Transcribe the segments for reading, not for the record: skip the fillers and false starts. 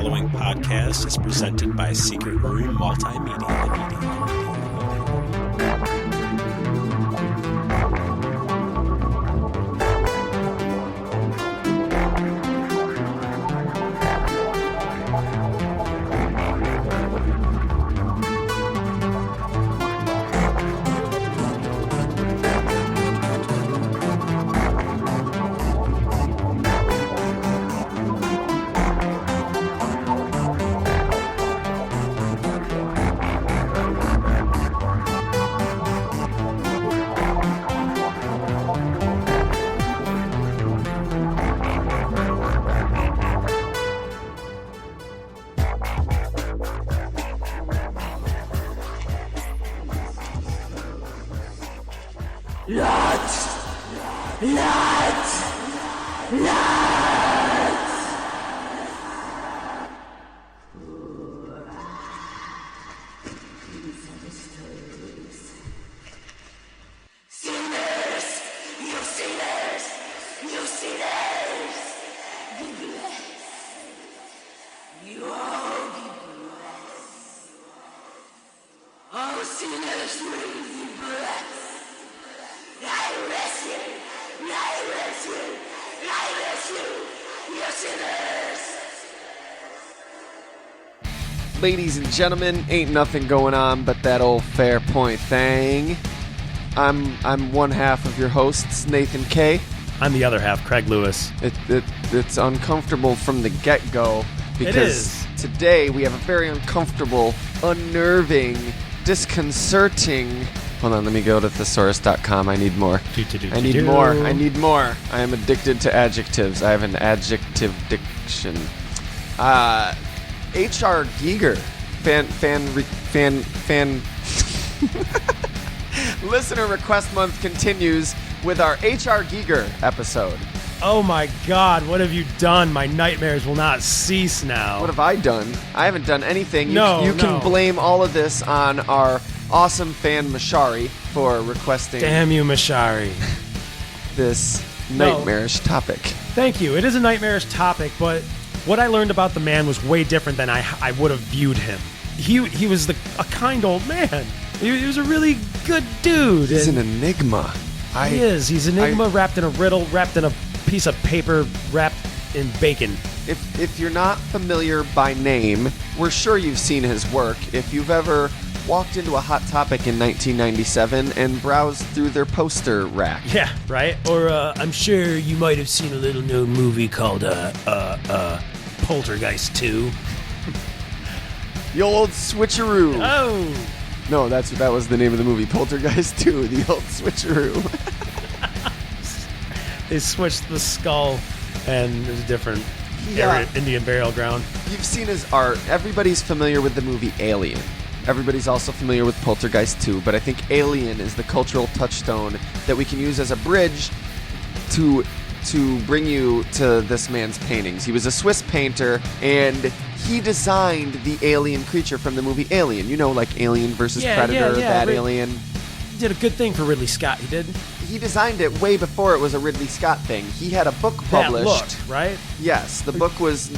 following podcast is presented by Secret Room Multimedia. Ladies and gentlemen, ain't nothing going on but that old Fair Point thing. I'm one half of your hosts, Nathan K. I'm the other half, Craig Lewis. It's uncomfortable from the get-go because today we have a very uncomfortable, unnerving, disconcerting... Hold on, let me go to thesaurus.com. I need more. I need more. I am addicted to adjectives. I have an adjective diction. H.R. Giger, fan. Listener request month continues with our H.R. Giger episode. Oh my God, what have you done? My nightmares will not cease now. What have I done? I haven't done anything. You No. can blame all of this on our awesome fan Mashari for requesting. Damn you, Mashari. This nightmarish topic. Thank you. It is a nightmarish topic, but what I learned about the man was way different than I would have viewed him. He was a kind old man. He was a really good dude. He's an enigma. He is. He's an enigma wrapped in a riddle, wrapped in a piece of paper, wrapped in bacon. If you're not familiar by name, we're sure you've seen his work. If you've ever walked into a Hot Topic in 1997 and browsed through their poster rack. Yeah, right? Or I'm sure you might have seen a little-known movie called Poltergeist 2. The old Switcheroo. Oh! No, that was the name of the movie, Poltergeist 2, the old Switcheroo. They switched the skull and there's a different Indian burial ground. You've seen his art. Everybody's familiar with the movie Alien. Everybody's also familiar with Poltergeist 2, but I think Alien is the cultural touchstone that we can use as a bridge to bring you to this man's paintings. He was a Swiss painter, and he designed the alien creature from the movie Alien. You know, like Alien versus Predator, that alien. He did a good thing for Ridley Scott, he did. He designed it way before it was a Ridley Scott thing. He had a book published. That look, right? Yes, the book was...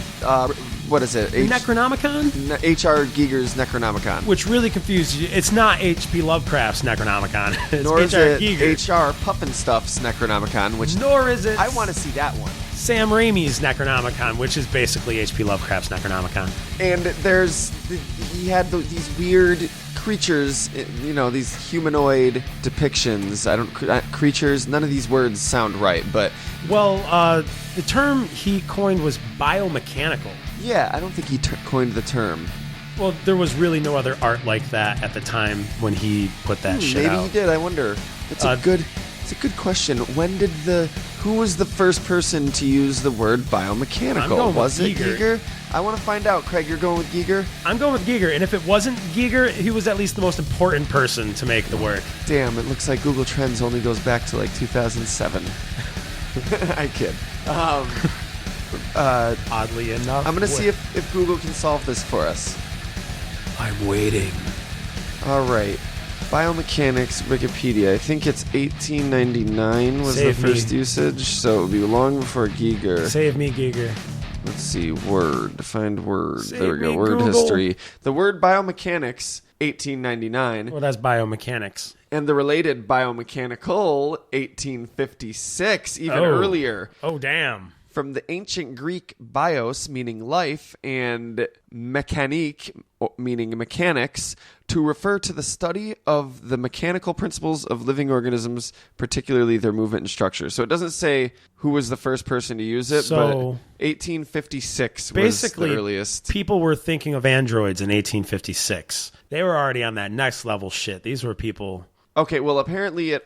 what is it? Necronomicon? H.R. Giger's Necronomicon. Which really confused you. It's not H.P. Lovecraft's Necronomicon. It's Nor is it Giger. H.R. Puffenstuff's Necronomicon, which... Nor is it... I want to see that one. Sam Raimi's Necronomicon, which is basically H.P. Lovecraft's Necronomicon. And he had these weird creatures, you know, these humanoid depictions. Creatures, none of these words sound right, but... Well, the term he coined was biomechanical. Yeah, I don't think he coined the term. Well, there was really no other art like that at the time when he put that shit out. Maybe he did, I wonder. It's a good question. Who was the first person to use the word biomechanical? Was it Giger? I want to find out. Craig, you're going with Giger? I'm going with Giger, and if it wasn't Giger, he was at least the most important person to make the work. Damn, it looks like Google Trends only goes back to like 2007. I kid. Oddly enough. I'm going to see if Google can solve this for us. I'm waiting. All right. Biomechanics, Wikipedia. I think it's 1899 was the first usage, so it would be long before Giger. Save me, Giger. Let's see. Word. Find word. Save There we go. me, Word Google. history. The word biomechanics, 1899. Well, that's biomechanics. And the related biomechanical, 1856, even earlier. Oh, damn. From the ancient Greek bios, meaning life, and mechanique, meaning mechanics, to refer to the study of the mechanical principles of living organisms, particularly their movement and structure. So it doesn't say who was the first person to use it, but 1856 was the earliest. People were thinking of androids in 1856. They were already on that next level shit. These were people... Okay, well, apparently it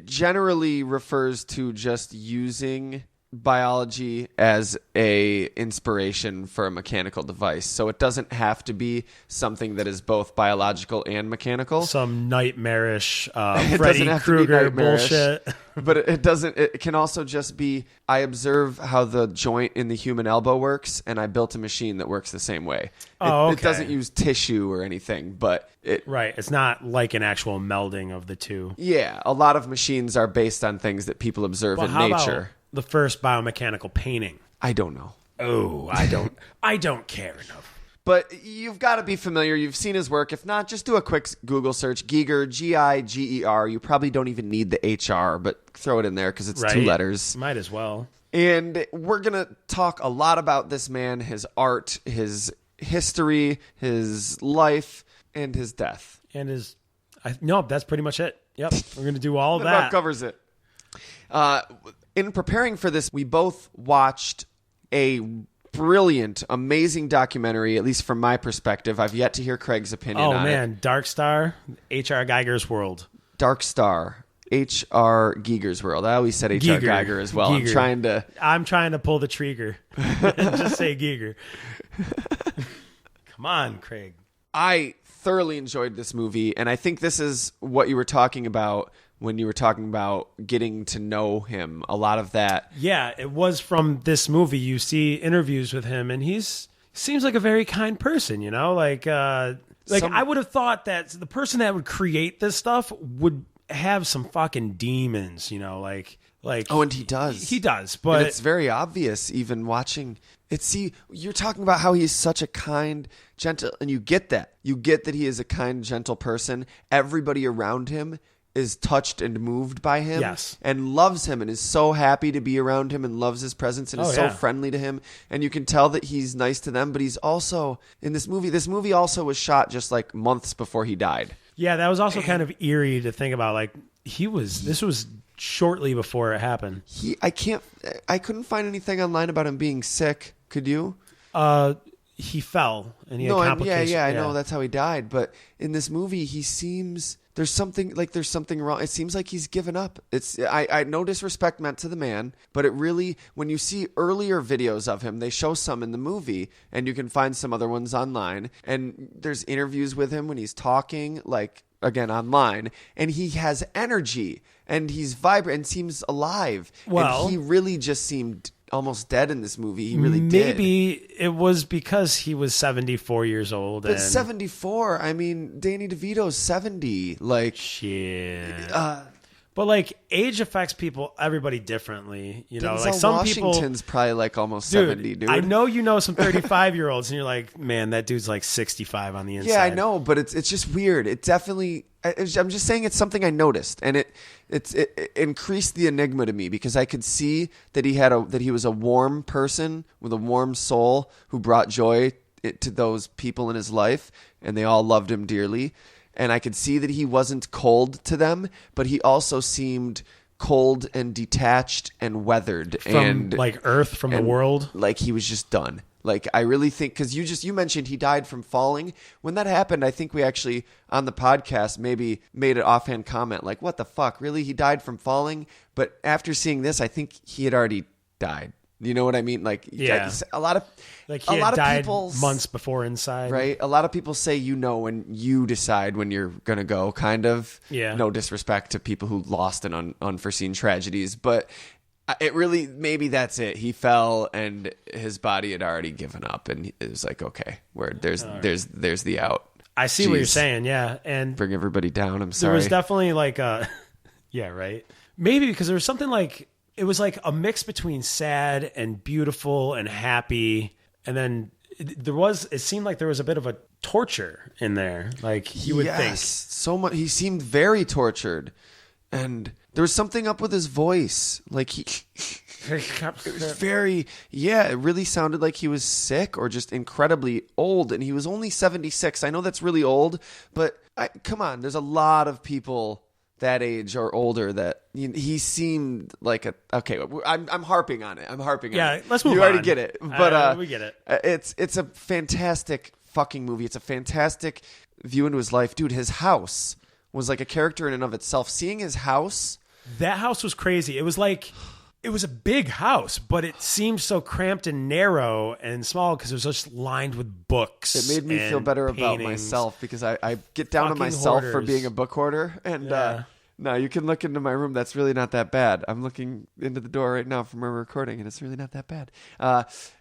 generally refers to just using biology as a inspiration for a mechanical device. So it doesn't have to be something that is both biological and mechanical. Some nightmarish It Freddy doesn't have to be Krueger nightmarish, bullshit. But it can also just be, I observe how the joint in the human elbow works, and I built a machine that works the same way. It doesn't use tissue or anything, but Right. It's not like an actual melding of the two. Yeah, a lot of machines are based on things that people observe in how nature. about the first biomechanical painting? I don't know. Oh, I don't care enough. But you've got to be familiar. You've seen his work. If not, just do a quick Google search. Giger, Giger. You probably don't even need the HR, but throw it in there because it's two letters. Might as well. And we're going to talk a lot about this man, his art, his history, his life, and his death. And no, that's pretty much it. Yep. We're going to do all of That that. about covers it. In preparing for this, we both watched a brilliant, amazing documentary, at least from my perspective. I've yet to hear Craig's opinion on it. Oh, man. Dark Star, H.R. Geiger's World. Dark Star, H.R. Giger's World. I always said H.R. Geiger as well. Giger. I'm trying to pull the trigger. Just say Giger. Come on, Craig. I thoroughly enjoyed this movie, and I think this is what you were talking about when you were talking about getting to know him. A lot of that. Yeah, it was from this movie. You see interviews with him, and seems like a very kind person, you know? I would have thought that the person that would create this stuff would have some fucking demons, you know, Oh, and he does. He does, but and it's very obvious even watching it. See, you're talking about how he's such a kind, gentle, and you get that. You get that he is a kind, gentle person. Everybody around him is touched and moved by him, yes, and loves him and is so happy to be around him and loves his presence and is so friendly to him. And you can tell that he's nice to them, but he's also in this movie. This movie also was shot just like months before he died. Yeah, that was also kind of eerie to think about. Like this was shortly before it happened. I couldn't find anything online about him being sick. Could you? He fell and he had complications. I know that's how he died. But in this movie, he seems there's something wrong. It seems like he's given up. I no disrespect meant to the man, but it really, when you see earlier videos of him, they show some in the movie, and you can find some other ones online. And there's interviews with him when he's talking, like again online, and he has energy and he's vibrant and seems alive. Well, and he really just seemed almost dead in this movie. He really did. Maybe it was because he was 74 years old. But 74, I mean, Danny DeVito's 70. Like, shit. But like, age affects everybody differently. You know, Denzel like some Washington's probably like almost 70, dude. I know you know some 35-year-olds, and you're like, man, that dude's like 65 on the inside. Yeah, I know, but it's just weird. It definitely. I'm just saying it's something I noticed, and it increased the enigma to me because I could see that he was a warm person with a warm soul who brought joy to those people in his life, and they all loved him dearly. And I could see that he wasn't cold to them, but he also seemed cold and detached and weathered from the world. Like he was just done. Like I really think, because you mentioned he died from falling. When that happened, I think we actually on the podcast maybe made an offhand comment like, "What the fuck? Really? He died from falling?" But after seeing this, I think he had already died. You know what I mean? Like, yeah, a lot of people months before inside, right? A lot of people say, when you decide when you're gonna go, kind of. Yeah. No disrespect to people who lost in unforeseen tragedies, but it really, maybe that's it. He fell and his body had already given up, and it was like, okay, there's the out. I see what you're saying, yeah, and bring everybody down. I'm sorry. There was definitely like yeah, right. Maybe because there was something like it was like a mix between sad and beautiful and happy. And then it seemed like there was a bit of a torture in there. Like you would think. So much. He seemed very tortured. And there was something up with his voice. Like it was very, it really sounded like he was sick or just incredibly old. And he was only 76. I know that's really old, but come on, there's a lot of people that age or older that he seemed like I'm harping on it. Yeah, let's move on. You already get it. But we get it. It's a fantastic fucking movie. It's a fantastic view into his life. Dude, his house was like a character in and of itself. Seeing his house. That house was crazy. It was a big house, but it seemed so cramped and narrow and small because it was just lined with books. It made me feel better about myself because I get down on myself for being a book hoarder. And no, you can look into my room. That's really not that bad. I'm looking into the door right now from our recording, and it's really not that bad.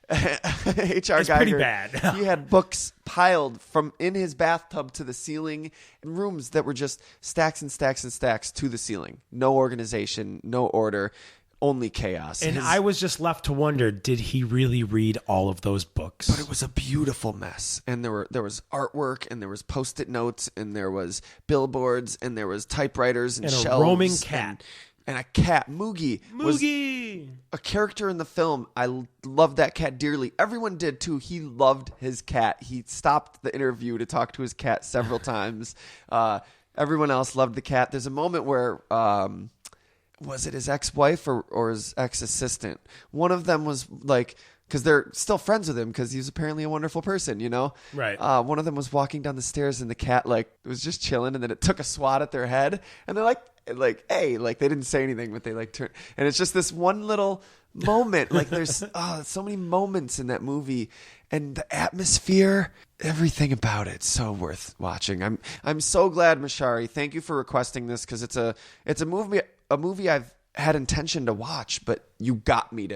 It's pretty bad. He had books piled from in his bathtub to the ceiling in rooms that were just stacks and stacks and stacks to the ceiling. No organization, no order. Only chaos. And I was just left to wonder, did he really read all of those books? But it was a beautiful mess. And there was artwork, and there was Post-it notes, and there was billboards, and there was typewriters and shelves. A roaming cat. And a cat. Moogie was a character in the film. I loved that cat dearly. Everyone did too. He loved his cat. He stopped the interview to talk to his cat several times. Everyone else loved the cat. There's a moment where... was it his ex-wife or his ex-assistant? One of them was like, because they're still friends with him because he's apparently a wonderful person, you know? Right. One of them was walking down the stairs and the cat was just chilling, and then it took a swat at their head, and they're like, hey, like they didn't say anything, but they like turned, and it's just this one little moment. Like there's so many moments in that movie, and the atmosphere, everything about it, so worth watching. I'm so glad, Mashari. Thank you for requesting this because it's a movie I've had intention to watch, but you got me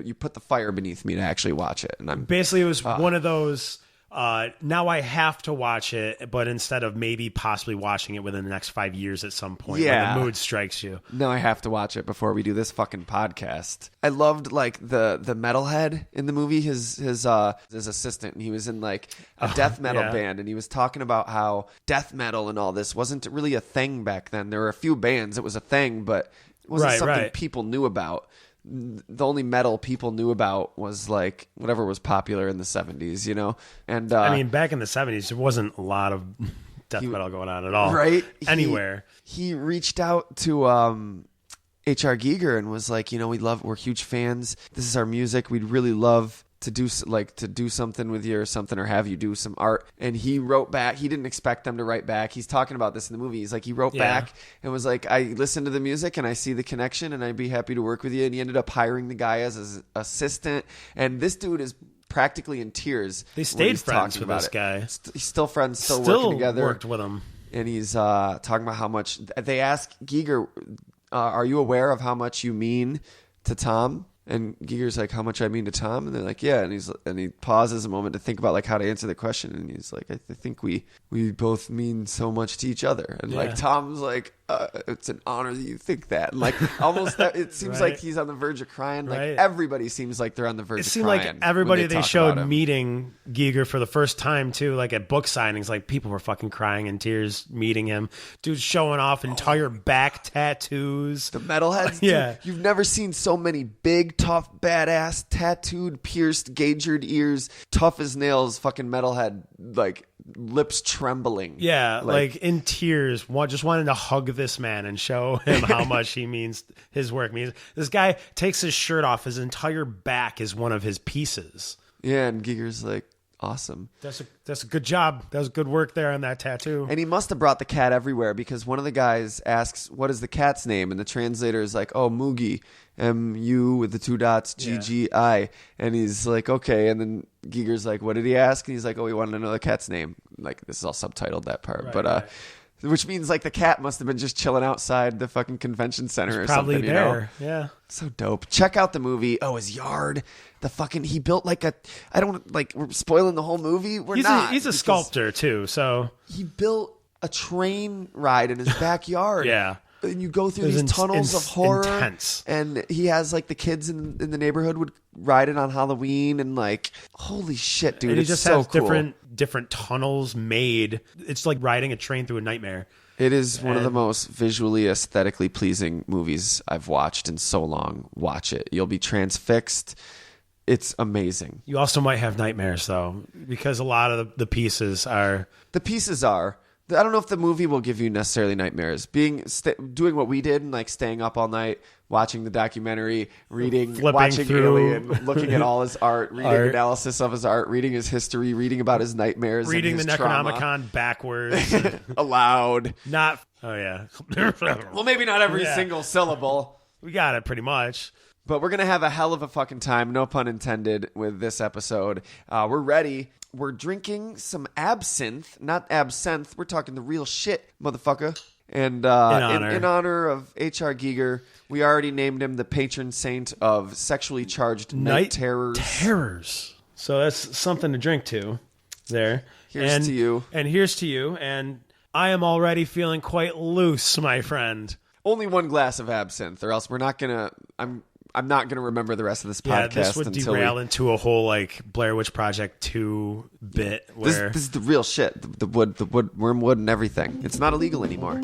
you put the fire beneath me to actually watch it. And it was one of those, now I have to watch it, but instead of maybe possibly watching it within the next 5 years at some point when the mood strikes you. No, I have to watch it before we do this fucking podcast. I loved like the metalhead in the movie, his assistant, and he was in like a death metal band, and he was talking about how death metal and all this wasn't really a thing back then. There were a few bands, it was a thing, but it wasn't something people knew about. The only metal people knew about was like whatever was popular in the 70s, you know? And I mean, back in the 70s, there wasn't a lot of death metal going on at all. Right? Anywhere. He reached out to H.R. Giger and was like, you know, we're huge fans. This is our music. We'd really love to do something with you or something, or have you do some art. And he wrote back. He didn't expect them to write back. He's talking about this in the movie. He's like, he wrote back and was like, I listened to the music and I see the connection and I'd be happy to work with you. And he ended up hiring the guy as his assistant. And this dude is practically in tears. They stayed friends with this guy. He's still friends, still working together. Worked with him. And he's talking about how much they ask Giger, are you aware of how much you mean to Tom? And Giger's like, how much I mean to Tom? And they're like, yeah. And he pauses a moment to think about like how to answer the question. And he's like, I think we both mean so much to each other. And like Tom's like, it's an honor that you think that. And like almost it seems like he's on the verge of crying. Like everybody seems like they're on the verge of crying. It seemed like everybody they showed meeting Giger for the first time too, like at book signings, like people were fucking crying in tears meeting him. Dude's showing off entire back tattoos. The metalheads. Dude, you've never seen so many big, tough, badass, tattooed, pierced, gaugered ears, tough as nails, fucking metalhead, like lips trembling. Yeah, like in tears, just wanting to hug this man and show him how much his work means. This guy takes his shirt off. His entire back is one of his pieces. Yeah, and Giger's like, awesome. That's a good job. That was good work there on that tattoo. And he must have brought the cat everywhere because one of the guys asks, what is the cat's name? And the translator is like, oh, Moogie. M-U with the 2 dots, G-G-I. And he's like, okay. And then Giger's like, what did he ask? And he's like, oh, he wanted to know the cat's name. Like, this is all subtitled, that part. Which means like the cat must have been just chilling outside the fucking convention center or probably something. There. You know? Yeah. So dope. Check out the movie. Oh, his yard. He built like I don't like, we're spoiling the whole movie. He's a sculptor too. So he built a train ride in his backyard. Yeah. and you go through these tunnels of horror. Intense. And he has like the kids in the neighborhood would ride it on Halloween, and like, holy shit, dude! And he it's just so has cool. different tunnels made. It's like riding a train through a nightmare. It is one of the most visually, aesthetically pleasing movies I've watched in so long. Watch it. You'll be transfixed. It's amazing. You also might have nightmares, though, because a lot of the pieces are... The pieces are... I don't know if the movie will give you necessarily nightmares. Doing what we did and like staying up all night, watching the documentary, watching through. Alien, looking at all his art, reading analysis of his art, reading his history, reading about his nightmares, reading and his the trauma. Necronomicon backwards. Aloud. Not... Oh, yeah. Well, maybe not every single syllable. We got it pretty much. But we're going to have a hell of a fucking time, no pun intended, with this episode. We're ready. We're drinking some absinthe, not absinthe. We're talking the real shit, motherfucker. And in honor of H.R. Giger, we already named him the patron saint of sexually charged night terrors. So that's something to drink to there. Here's to you. And here's to you. And I am already feeling quite loose, my friend. Only one glass of absinthe, or else we're not going to... I'm not going to remember the rest of this podcast. Yeah, this would derail into a whole like Blair Witch Project 2 bit. Where this is the real shit. The wood, wormwood, and everything. It's not illegal anymore.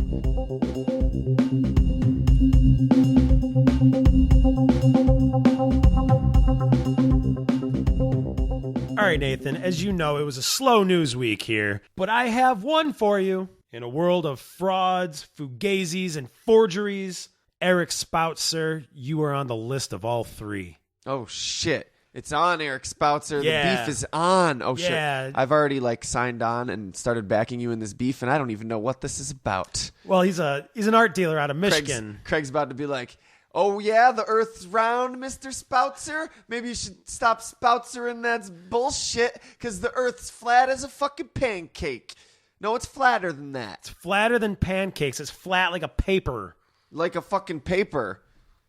All right, Nathan, as you know, it was a slow news week here, but I have one for you. In a world of frauds, fugazis, and forgeries, Eric Spoutzer, you are on the list of all three. Oh, shit. It's on, Eric Spoutzer. Yeah. The beef is on. Oh, Yeah. shit. I've already, signed on and started backing you in this beef, and I don't even know what this is about. Well, he's an art dealer out of Michigan. Craig's about to be like, oh, yeah, the Earth's round, Mr. Spoutzer? Maybe you should stop Spoutzering that bullshit, because the Earth's flat as a fucking pancake. No, it's flatter than that. It's flatter than pancakes. It's flat like a paper. Like a fucking paper.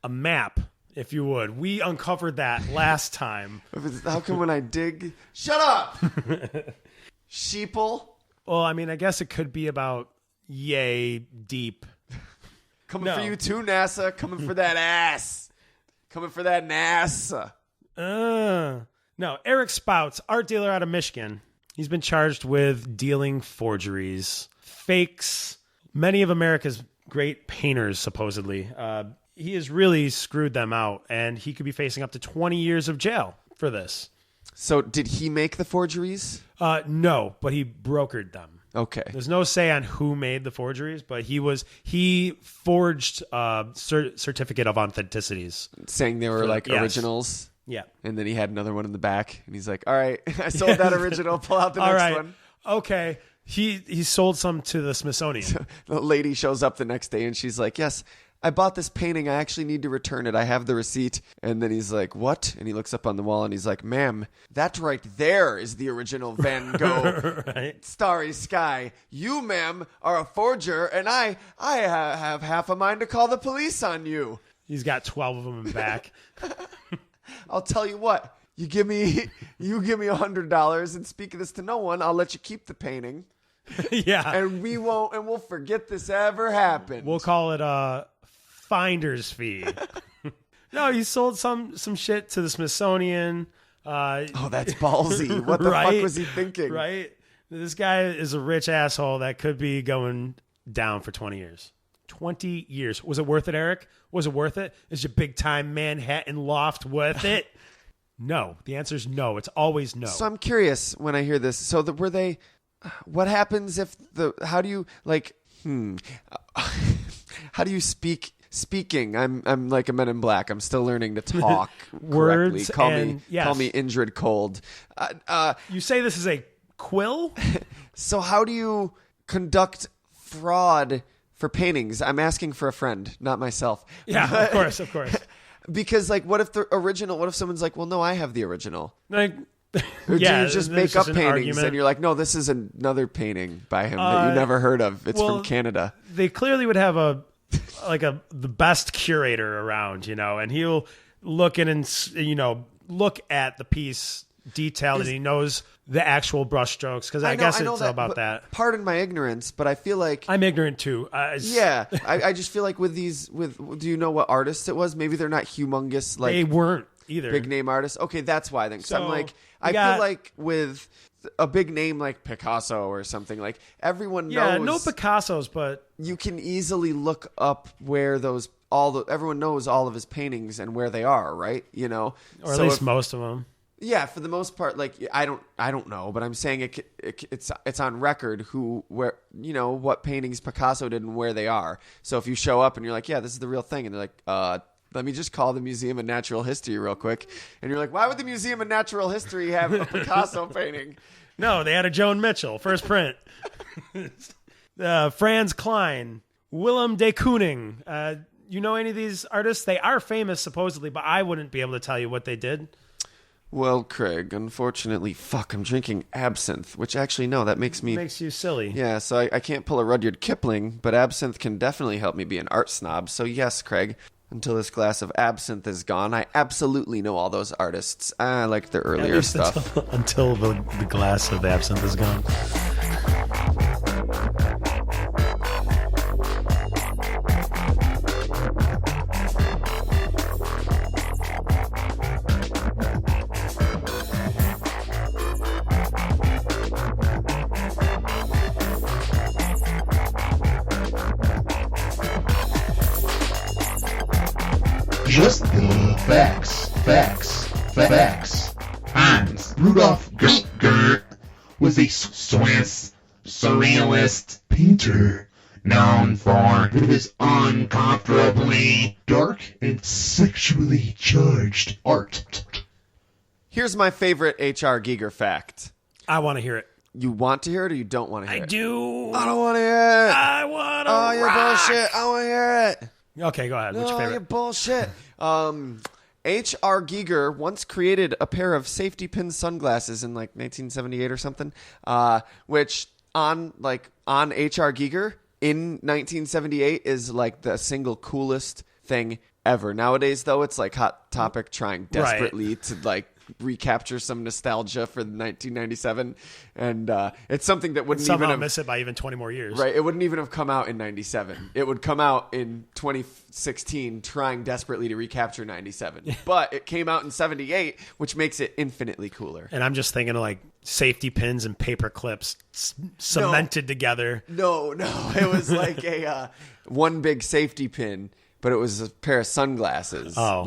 A map, if you would. We uncovered that last time. How come when I dig... Shut up! Sheeple? Well, I mean, I guess it could be about yay deep. Coming for you too, NASA. Coming for that ass. Coming for that NASA. No, Eric Spouts, art dealer out of Michigan. He's been charged with dealing forgeries, fakes, many of America's great painters, supposedly. He has really screwed them out, and he could be facing up to 20 years of jail for this. So did he make the forgeries? No, but he brokered them. Okay. There's no say on who made the forgeries, but he forged certificate of authenticities. Saying they were originals? Yeah. And then he had another one in the back, and he's like, all right, I sold that original, pull out the next one. Okay. He sold some to the Smithsonian. So the lady shows up the next day, and she's like, yes, I bought this painting. I actually need to return it. I have the receipt. And then he's like, what? And he looks up on the wall, and he's like, ma'am, that right there is the original Van Gogh. Right. Starry Sky. You, ma'am, are a forger, and I have half a mind to call the police on you. He's got 12 of them in the back. I'll tell you what. You give me $100, and speak of this to no one, I'll let you keep the painting. Yeah. And we'll forget this ever happened. We'll call it a finder's fee. No, he sold some shit to the Smithsonian. Oh, that's ballsy. What the fuck was he thinking? Right? This guy is a rich asshole that could be going down for 20 years. 20 years. Was it worth it, Eric? Was it worth it? Is your big time Manhattan loft worth it? No. The answer is no. It's always no. So I'm curious when I hear this. So were they... What happens if how do you how do you speaking? I'm like a Men in Black. I'm still learning to talk Words correctly. Call me Indrid Cold. You say this is a quill? So how do you conduct fraud for paintings? I'm asking for a friend, not myself. Yeah, of course. Because what if someone's like, well, no, I have the original. Or do you just make up paintings and you're like, no, this is another painting by him that you never heard of. It's from Canada. They clearly would have the best curator around, and he'll look in and, look at the piece detailed and he knows the actual brush strokes. Because I guess it's about that. Pardon my ignorance, but I feel like I'm ignorant too. Yeah, I just feel like with do you know what artists it was? Maybe they're not humongous. Like they weren't either big name artists. Okay, that's why then. Because So, I'm like, I feel like with a big name like Picasso or something, like everyone knows. Yeah, no Picassos, but you can easily look up where everyone knows all of his paintings and where they are, right? You know, or at least most of them. Yeah, for the most part, like I don't know, but I'm saying it's on record where what paintings Picasso did and where they are. So if you show up and you're like, yeah, this is the real thing, and they're like, let me just call the Museum of Natural History real quick, and you're like, why would the Museum of Natural History have a Picasso painting? No, they had a Joan Mitchell first print. Franz Klein, Willem de Kooning. You know any of these artists? They are famous supposedly, but I wouldn't be able to tell you what they did. Well, Craig, unfortunately, I'm drinking absinthe, which actually, no, that makes you silly. Yeah, so I can't pull a Rudyard Kipling, but absinthe can definitely help me be an art snob. So yes, Craig, until this glass of absinthe is gone, I absolutely know all those artists. I like their earlier stuff. Until the glass of absinthe is gone. Just the facts. Hans Rudolf Giger was a Swiss Surrealist painter known for his uncomfortably dark and sexually charged art. Here's my favorite H.R. Giger fact. I want to hear it. You want to hear it or you don't want to hear it? I do. I don't want to hear it. I want to Oh, you're bullshit. I want to hear it. Okay, go ahead. What's your favorite? You're bullshit. H.R. Giger once created a pair of safety pin sunglasses in like 1978 or something, which on H.R. Giger in 1978 is like the single coolest thing ever. Nowadays, though, it's like Hot Topic trying desperately to like recapture some nostalgia for 1997, and it's something that wouldn't somehow even miss it by even 20 more years. Right, it wouldn't even have come out in 97. It would come out in 2016 trying desperately to recapture 97. But it came out in 78, which makes it infinitely cooler. And I'm just thinking of like safety pins and paper clips cemented together. No, it was like a one big safety pin, but it was a pair of sunglasses. Oh.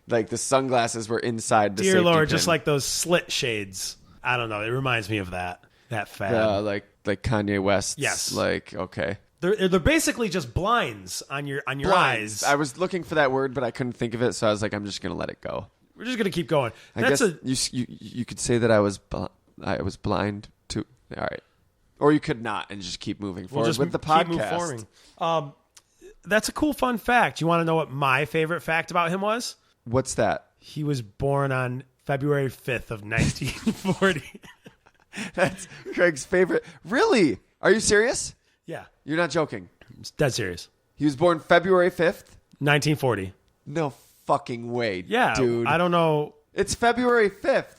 Like the sunglasses were inside the safety Dear Lord, pin. just like those slit shades. I don't know. It reminds me of that fad. Like Kanye West. Yes. Like, okay. They're basically just blinds on your Blinds. eyes. I was looking for that word, but I couldn't think of it, so I was like, I'm just gonna let it go. We're just gonna keep going. I guess you could say that I was blind too. All right, or you could not, and just keep moving forward with the podcast. That's a cool fun fact. You want to know what my favorite fact about him was? What's that? He was born on February 5th of 1940. That's Craig's favorite. Really? Are you serious? Yeah. You're not joking. I'm dead serious. He was born February 5th? 1940. No fucking way, yeah, dude. I don't know. It's February 5th.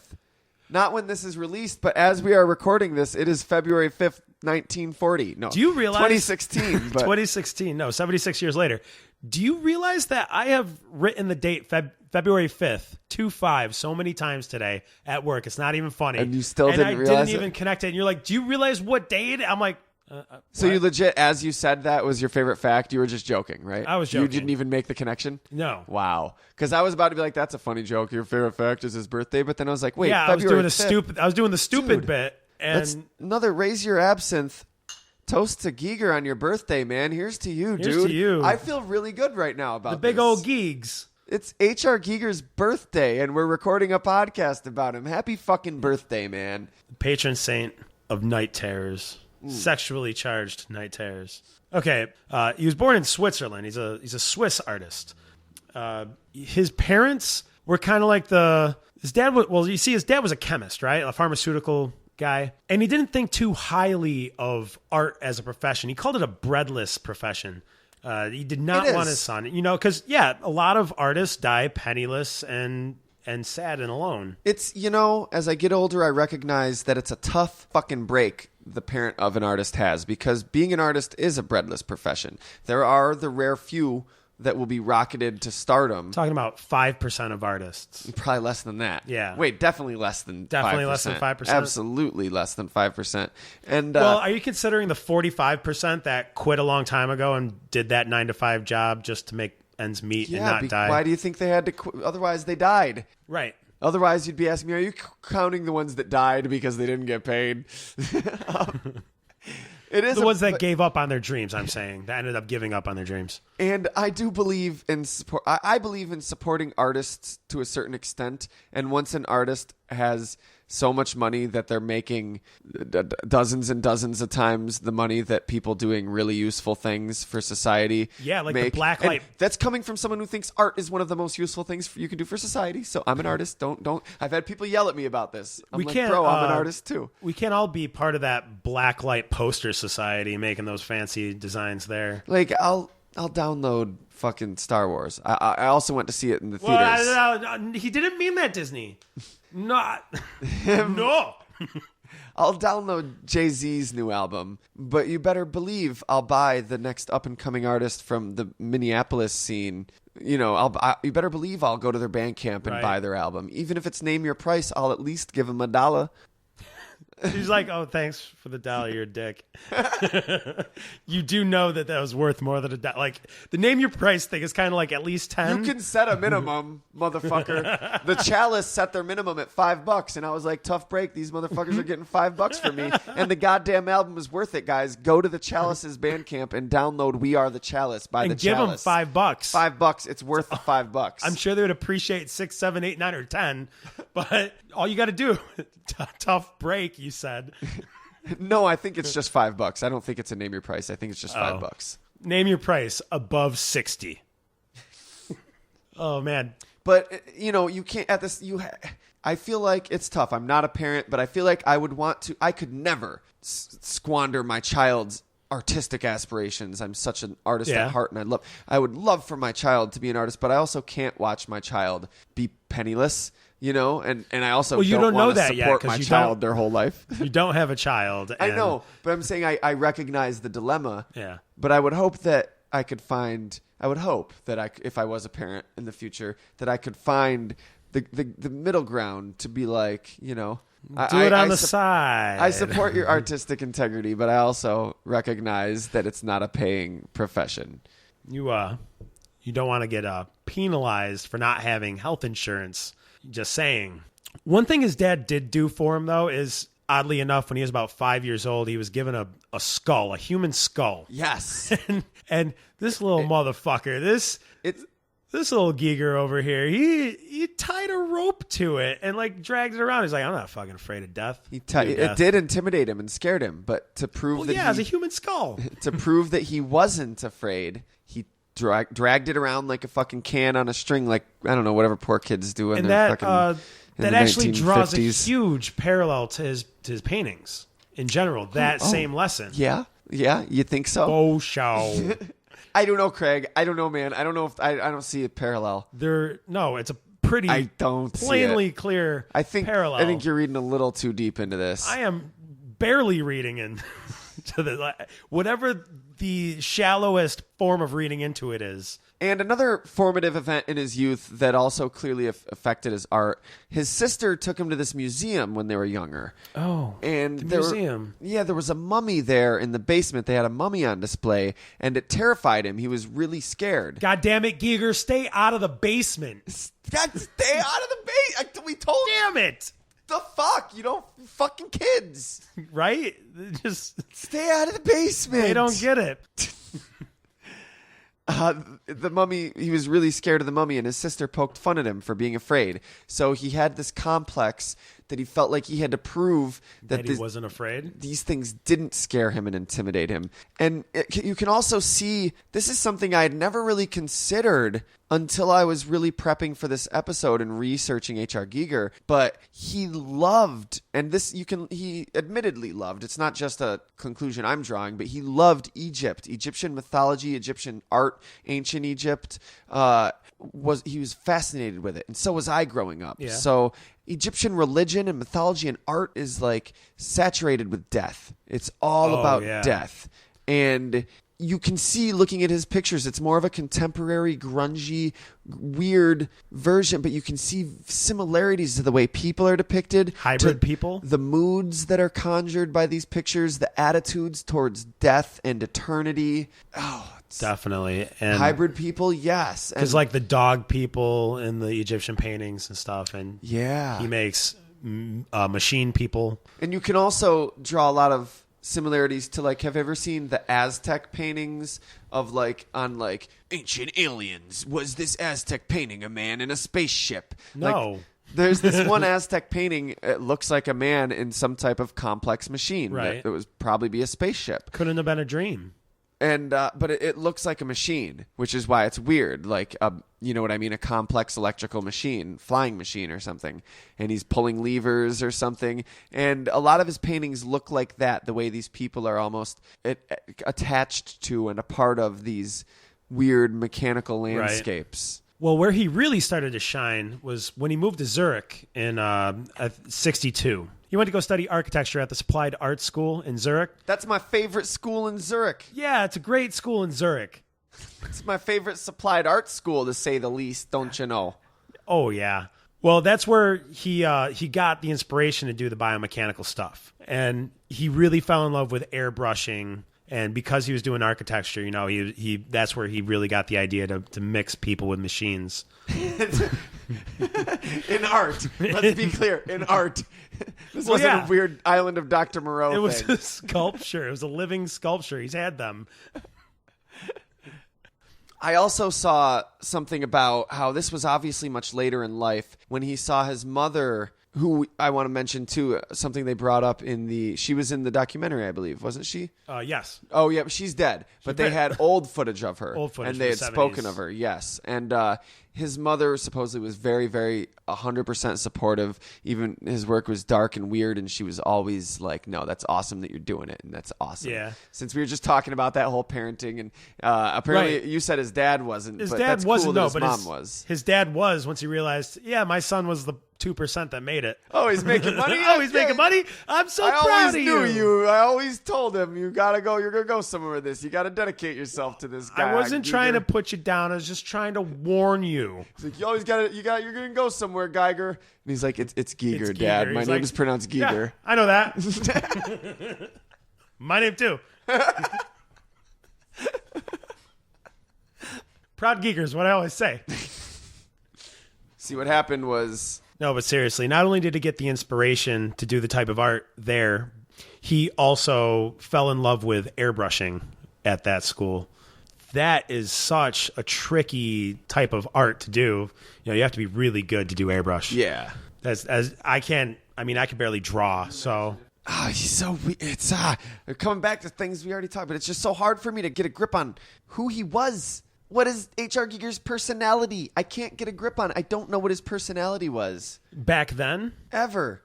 Not when this is released, but as we are recording this, it is February 5th, 1940. No. Do you realize 2016, but 2016. No, 76 years later. Do you realize that I have written the date February 5th, 2/5 so many times today at work? It's not even funny. And you still didn't realize I didn't even connect it. And you're like, "Do you realize what date?" I'm like, so you legit, as you said that was your favorite fact, you were just joking, right? I was joking. You didn't even make the connection? No. Wow. Because I was about to be like, that's a funny joke. Your favorite fact is his birthday. But then I was like, wait, yeah, February I was doing the stupid bit. And that's another raise your absinthe. Toast to Giger on your birthday, man. Here's to you, dude. Here's to you. I feel really good right now about the big this. old Geegs. It's H.R. Giger's birthday, and we're recording a podcast about him. Happy fucking birthday, man. Patron saint of night terrors. Sexually charged night terrors. Okay, he was born in Switzerland. He's a Swiss artist. His parents were kind of like his dad was a chemist, right? A pharmaceutical guy. And he didn't think too highly of art as a profession. He called it a breadless profession. He did not want his son, because a lot of artists die penniless and and sad and alone. It's, as I get older, I recognize that it's a tough fucking break the parent of an artist has, because being an artist is a breadless profession. There are the rare few that will be rocketed to stardom. Talking about 5% of artists. Probably less than that. Yeah. Wait, definitely less than 5%. Less than 5%. Absolutely less than 5%. And well, are you considering the 45% that quit a long time ago and did that 9-to-5 job just to make ends meet and not die? Why do you think they had to quit? Otherwise, they died. Right. Otherwise, you'd be asking me, are you counting the ones that died because they didn't get paid? It is the ones that gave up on their dreams, I'm saying, that ended up giving up on their dreams. And I do believe in support. I believe in supporting artists to a certain extent. And once an artist has so much money that they're making dozens and dozens of times the money that people doing really useful things for society. Yeah, like make. the blacklight. And that's coming from someone who thinks art is one of the most useful things you can do for society. So I'm an artist. Don't. I've had people yell at me about this. I'm bro, I'm an artist too. We can't all be part of that blacklight poster society making those fancy designs there. Like I'll download fucking Star Wars. I also went to see it in the theaters. Well, he didn't mean that, Disney. Not. No. I'll download Jay-Z's new album, but you better believe I'll buy the next up-and-coming artist from the Minneapolis scene. You better believe I'll go to their bandcamp and buy their album. Even if it's name your price, I'll at least give them $1. He's like, oh, thanks for the $1, you're a dick. You do know that was worth more than $1. Like, the name your price thing is kind of like at least 10. You can set a minimum, motherfucker. The Chalice set their minimum at $5, and I was like, tough break. These motherfuckers are getting $5 from me. And the goddamn album is worth it, guys. Go to the Chalice's Bandcamp and download We Are the Chalice by the Chalice. Give them $5. $5. It's worth the $5. I'm sure they would appreciate 6, 7, 8, 9, or 10. But all you got to do, tough break, you said. No, I think it's just $5. I don't think it's a name your price. I think it's just $5. Name your price above 60. Oh man. But you can't at this. I feel like it's tough. I'm not a parent, but I feel like I could never squander my child's artistic aspirations. I'm such an artist at heart, and I would love for my child to be an artist, but I also can't watch my child be penniless. And I also don't want to support my child their whole life. You don't have a child. I know, but I'm saying I recognize the dilemma. Yeah. But I would hope that I could find. I would hope that if I was a parent in the future, that I could find the middle ground to be like, do it on the side. I support your artistic integrity, but I also recognize that it's not a paying profession. You don't want to get penalized for not having health insurance. Just saying. One thing his dad did do for him, though, is oddly enough, when he was about 5 years old, he was given a skull, a human skull. Yes. and this little motherfucker, this little geeger over here, he tied a rope to it and dragged it around. He's like, I'm not fucking afraid of death. It did intimidate him and scared him, but to prove it's a human skull. To prove that he wasn't afraid, he dragged it around like a fucking can on a string, like, I don't know, whatever poor kids do in their fucking that actually draws a huge parallel to his paintings in general. That same lesson. Yeah, you think so? Oh, show. I don't know, Craig. I don't know, man. I don't know if I don't see a parallel. It's a pretty plainly clear parallel. I think you're reading a little too deep into this. I am barely reading into this. Whatever the shallowest form of reading into it is. And another formative event in his youth that also clearly affected his art, his sister took him to this museum when they were younger. Oh, and the museum. There was a mummy there in the basement. They had a mummy on display, and it terrified him. He was really scared. God damn it, Giger, stay out of the basement. Stay out of the basement. We told you. Damn it. The fuck? Fucking kids. Right? Just stay out of the basement. They don't get it. The mummy, he was really scared of the mummy, and his sister poked fun at him for being afraid. So he had this complex that he felt like he had to prove that he wasn't afraid. These things didn't scare him and intimidate him. And you can also see, this is something I had never really considered until I was really prepping for this episode and researching H.R. Giger, but he loved, and he admittedly loved, it's not just a conclusion I'm drawing, but he loved Egypt, Egyptian mythology, Egyptian art, ancient Egypt. He was fascinated with it, and so was I growing up. Yeah. So Egyptian religion and mythology and art is like saturated with death. It's all about death. And you can see, looking at his pictures, it's more of a contemporary, grungy, weird version, but you can see similarities to the way people are depicted. Hybrid people. The moods that are conjured by these pictures, the attitudes towards death and eternity. Oh, definitely. And hybrid people, yes. Because like the dog people in the Egyptian paintings and stuff. And he makes machine people. And you can also draw a lot of similarities to, like, have you ever seen the Aztec paintings of, like, on, like, ancient aliens? Was this Aztec painting a man in a spaceship? No. Like, there's this one Aztec painting. It looks like a man in some type of complex machine. Right. It was probably be a spaceship. Couldn't have been a dream. And but it looks like a machine, which is why it's weird. Like, you know what I mean? A complex electrical machine, flying machine or something. And he's pulling levers or something. And a lot of his paintings look like that, the way these people are almost attached to and a part of these weird mechanical landscapes. Right. Well, where he really started to shine was when he moved to Zurich in 1962. He went to go study architecture at the Applied Art School in Zurich. That's my favorite school in Zurich. Yeah, it's a great school in Zurich. It's my favorite applied art school, to say the least, don't you know? Oh, yeah. Well, that's where he got the inspiration to do the biomechanical stuff. And he really fell in love with airbrushing. And because he was doing architecture, you know, that's where he really got the idea to mix people with machines. In art. Let's be clear. In art. This wasn't a weird Island of Dr. Moreau thing. It was a sculpture. It was a living sculpture. He's had them. I also saw something about how this was obviously much later in life when he saw his mother, who I want to mention too, something they brought up she was in the documentary, I believe, wasn't she? Yes. Oh yeah, she's dead. But they had old footage of her. Old footage and they had from the spoken 70s. of her, yes. And his mother supposedly was very, very 100% supportive. Even his work was dark and weird, and she was always like, no, that's awesome that you're doing it, and that's awesome. Yeah. Since we were just talking about that whole parenting, and apparently you said his dad wasn't. His but dad that's wasn't, cool that no, his but mom was. His dad was, once he realized, my son was the 2% that made it. Oh, he's making money? Oh, he's making money? I'm so proud of you. I always knew you. I always told him, you gotta go. You're gonna go somewhere with this. You gotta dedicate yourself to this guy. I wasn't trying to put you down. I was just trying to warn you. He's like, you always you're gonna go somewhere, Geiger. And he's like, it's Giger, It's Dad. Giger. My He's name like, is pronounced Giger. Yeah, I know that. My name too. Proud Geeker is what I always say. See, what happened was... No, but seriously, not only did he get the inspiration to do the type of art there, he also fell in love with airbrushing at that school. That is such a tricky type of art to do. You know, you have to be really good to do airbrush. Yeah. I can barely draw, so... He's so... It's coming back to things we already talked about. It's just so hard for me to get a grip on who he was. What is H.R. Giger's personality? I can't get a grip on it. I don't know what his personality was. Back then? Ever.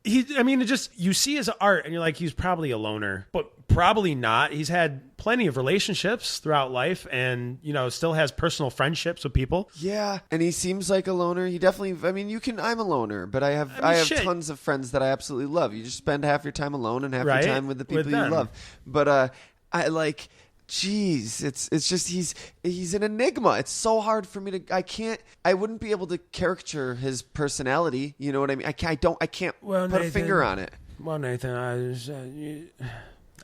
You see his art and you're like, he's probably a loner, but probably not. He's had plenty of relationships throughout life and, still has personal friendships with people. Yeah. And he seems like a loner. He definitely, I'm a loner, but I have tons of friends that I absolutely love. You just spend half your time alone and half your time with the people you love. But, Jeez, it's just he's an enigma. It's so hard for me to I wouldn't be able to caricature his personality. You know what I mean? I can't put a finger on it. Well, Nathan, I'm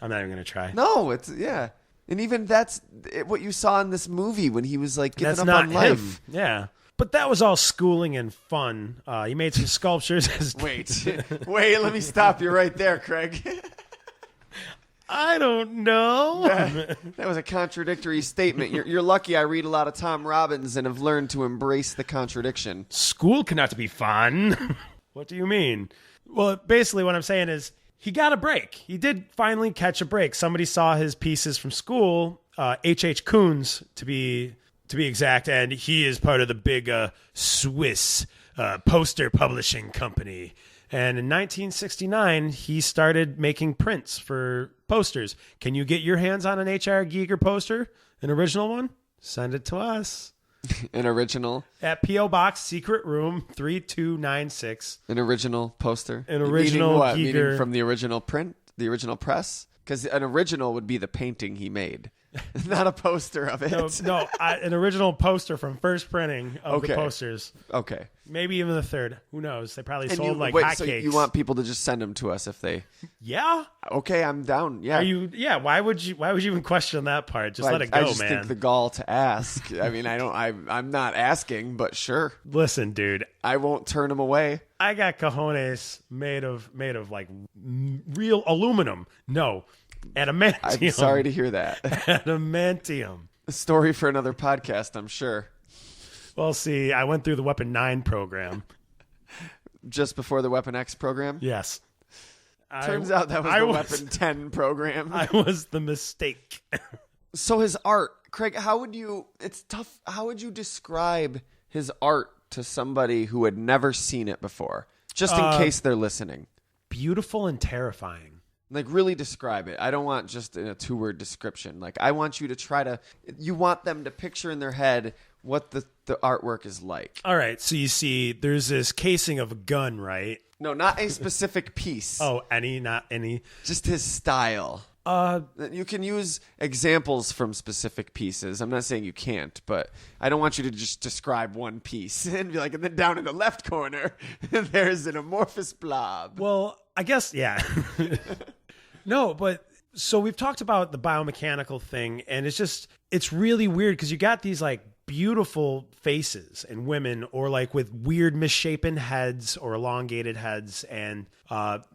not even gonna try. No, and even that's what you saw in this movie when he was like giving that's up not on life. Him. Yeah. But that was all schooling and fun. He made some sculptures. Wait, let me stop you right there, Craig. I don't know. That was a contradictory statement. You're lucky I read a lot of Tom Robbins and have learned to embrace the contradiction. School cannot be fun. What do you mean? Well, basically what I'm saying is he got a break. He did finally catch a break. Somebody saw his pieces from school, H.H. Koons to be exact, and he is part of the big Swiss poster publishing company. And in 1969, he started making prints for posters. Can you get your hands on an H.R. Giger poster, an original one? Send it to us. An original? At P.O. Box, Secret Room, 3296. An original poster? An original Meaning what? Giger. Meaning from the original print? The original press? Because an original would be the painting he made. Not a poster of it. No, an original poster from first printing of the posters. Okay. Maybe even the third. Who knows? They probably sold wait, hotcakes. So you want people to just send them to us if they... Yeah. Okay, I'm down. Yeah. Why would you even question that part? Just let it go, I just man. think the gall to ask. I mean, I'm not asking, but sure. Listen, dude. I won't turn them away. I got cojones made of like real aluminum. No. Adamantium. I'm sorry to hear that. Adamantium. A story for another podcast, I'm sure. Well, see, I went through the Weapon 9 program. Just before the Weapon X program? Yes. Turns out that was the Weapon 10 program. I was the mistake. So his art, Craig, it's tough. How would you describe his art to somebody who had never seen it before? Just in case they're listening. Beautiful and terrifying. Like, really describe it. I don't want just in a 2-word description. Like, I want you to you want them to picture in their head what the artwork is like. All right. So you see, there's this casing of a gun, right? No, not a specific piece. Oh, not any. Just his style. You can use examples from specific pieces. I'm not saying you can't, but I don't want you to just describe one piece and be like, and then down in the left corner, there's an amorphous blob. Well, I guess, yeah. No, but so we've talked about the biomechanical thing, and it's really weird because you got these like beautiful faces and women, or like with weird misshapen heads or elongated heads, and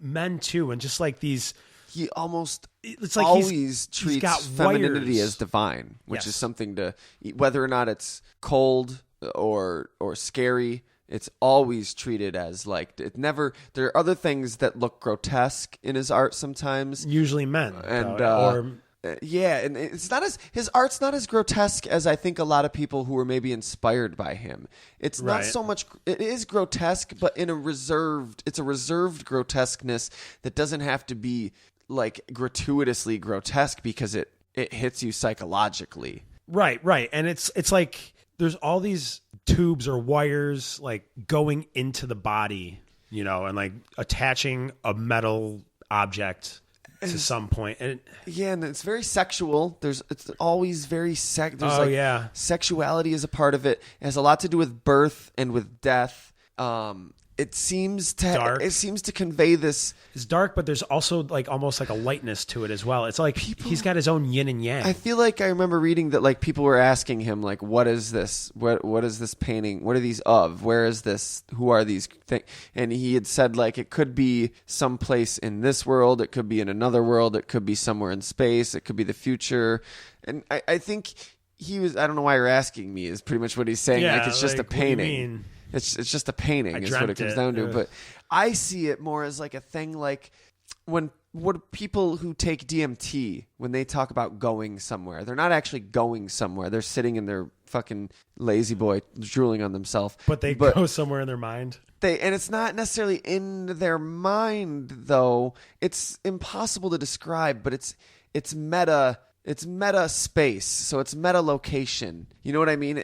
men too, and just like these. He almost it's like always treats femininity wires. as divine, which Yes. is something to, whether or not it's cold or scary, it's always treated as like, it never, there are other things that look grotesque in his art sometimes. Usually men. And, or yeah, and his art's not as grotesque as I think a lot of people who were maybe inspired by him. It's not so much, it is grotesque, but it's a reserved grotesqueness that doesn't have to be like gratuitously grotesque because it hits you psychologically. Right. And it's like there's all these tubes or wires like going into the body, and like attaching a metal object to some point. And it's very sexual. It's always very sexuality is a part of it. It has a lot to do with birth and with death. It seems to convey this. It's dark, but there's also like almost like a lightness to it as well. It's like he's got his own yin and yang. I feel like I remember reading that like people were asking him like, what is this? What is this painting? What are these of? Where is this? Who are these things? And he had said like it could be someplace in this world. It could be in another world. It could be somewhere in space. It could be the future. And I think he was, I don't know why you're asking me, is pretty much what he's saying. Yeah, like it's just a painting. What do you mean? It's just a painting is what it comes down to. But I see it more as like a thing like what people who take DMT, when they talk about going somewhere, they're not actually going somewhere. They're sitting in their fucking lazy boy drooling on themselves. But they go somewhere in their mind. And it's not necessarily in their mind though. It's impossible to describe, but it's meta. It's meta space, so it's meta location. You know what I mean?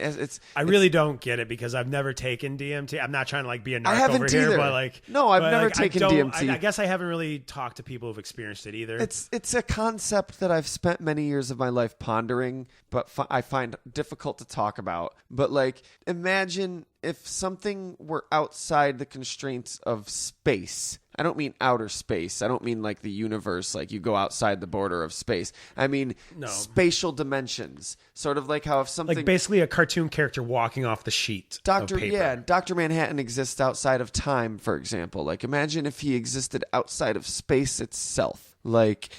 I really don't get it because I've never taken DMT. I'm not trying to like be a narc over either. here, but like no, I've never taken DMT. I guess I haven't really talked to people who've experienced it either. It's a concept that I've spent many years of my life pondering, but I find difficult to talk about. But like, imagine if something were outside the constraints of space. I don't mean outer space. I don't mean like the universe, like you go outside the border of space. I mean spatial dimensions. Sort of like how if something... Like basically a cartoon character walking off the sheet of paper. Yeah, Dr. Manhattan exists outside of time, for example. Like imagine if he existed outside of space itself. Like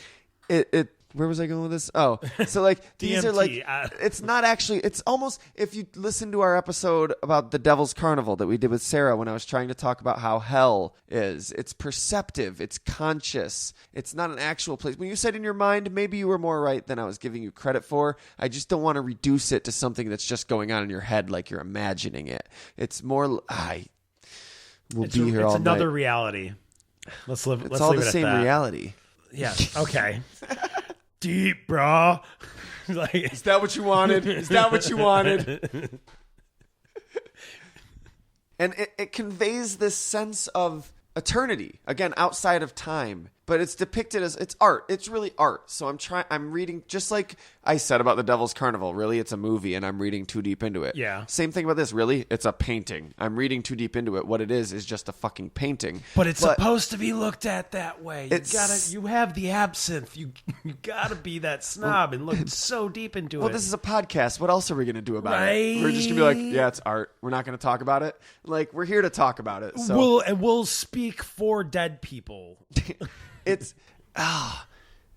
it where was I going with this? Oh, so like these are like, DMT, it's not actually, it's almost, if you listen to our episode about the Devil's Carnival that we did with Sarah when I was trying to talk about how hell is, it's perceptive, it's conscious, it's not an actual place. When you said in your mind, maybe you were more right than I was giving you credit for. I just don't want to reduce it to something that's just going on in your head like you're imagining it. It's more, we'll be here all night. It's another reality. Let's live. It's let's all leave the it at same that. reality. Yeah. Okay. Deep, bro. Like, Is that what you wanted? Is that what you wanted? And it conveys this sense of eternity, again, outside of time. But it's depicted as, it's art. It's really art. So I'm reading, just like I said about the Devil's Carnival, really it's a movie and I'm reading too deep into it. Yeah. Same thing about this, really, it's a painting. I'm reading too deep into it. What it is just a fucking painting. but it's supposed to be looked at that way. It's- You have the absinthe. You gotta be that snob and look so deep into Well, it. this is a podcast. What else are we going to do about Right? it? We're just going to be like, yeah, it's art. We're not going to talk about it. Like, we're here to talk about it. So We'll speak for dead people. it's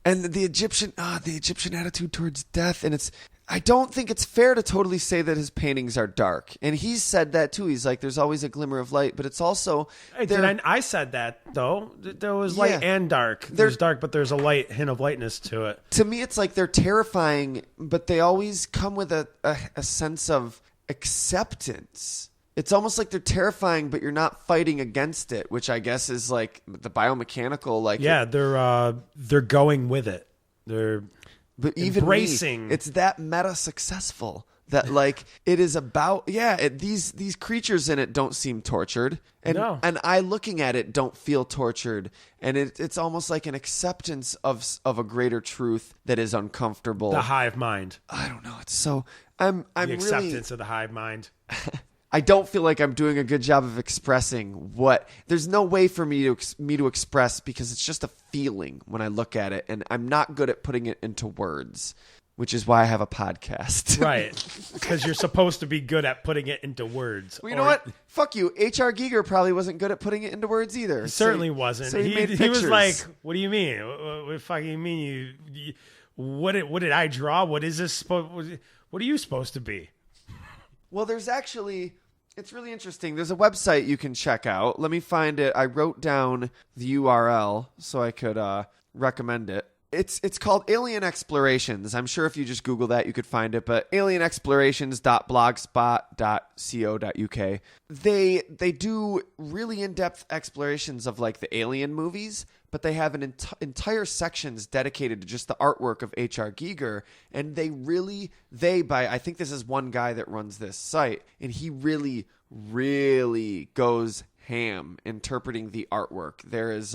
and the Egyptian attitude towards death, and I don't think it's fair to totally say that his paintings are dark. And he's said that too. He's like, there's always a glimmer of light, but it's also I said that though. There was light and dark. There's dark, but there's a hint of lightness to it. To me, it's like they're terrifying, but they always come with a sense of acceptance. It's almost like they're terrifying, but you're not fighting against it, which I guess is like the biomechanical. Like, Yeah, they're going with it. They're but even embracing. it's that meta successful that like it is about. Yeah, these creatures in it don't seem tortured, and I looking at it don't feel tortured, and it's almost like an acceptance of a greater truth that is uncomfortable. the hive mind. I don't know. It's so I'm The acceptance really. of the hive mind. I don't feel like I'm doing a good job of expressing what. There's no way for me to express because it's just a feeling when I look at it, and I'm not good at putting it into words, which is why I have a podcast. Right. Because you're supposed to be good at putting it into words. Well, you know what? Fuck you. H.R. Giger probably wasn't good at putting it into words either. He certainly wasn't. So he made he was pictures. like, what do you mean? What fucking mean you what did I draw? What is this supposed? What are you supposed to be? Well, there's actually, it's really interesting. There's a website you can check out. Let me find it. I wrote down the URL so I could recommend it. It's called Alien Explorations. I'm sure if you just Google that, you could find it. But alienexplorations.blogspot.co.uk. They do really in-depth explorations of like the Alien movies, but they have an entire sections dedicated to just the artwork of H.R. Giger, and I think this is one guy that runs this site, and he really, really goes ham interpreting the artwork. There is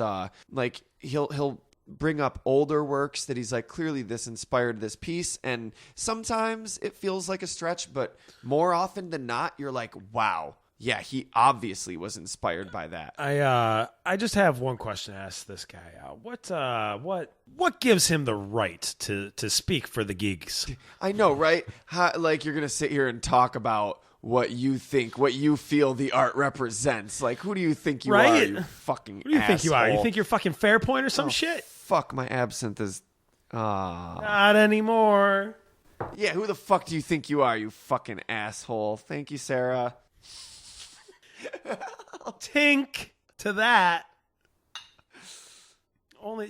like he'll bring up older works that he's like, clearly this inspired this piece, and sometimes it feels like a stretch, but more often than not, you're like, wow. Yeah, he obviously was inspired by that. I just have one question to ask this guy. What gives him the right to speak for the geeks? I know, right? Like you're gonna sit here and talk about what you think, what you feel the art represents. Like, who do you think you are? You fucking. Who do you think you are? You asshole? think you're fucking Fairpoint or some shit? Fuck, my absinthe is. Not anymore. Yeah, who the fuck do you think you are? You fucking asshole. Thank you, Sarah. Tink to that. What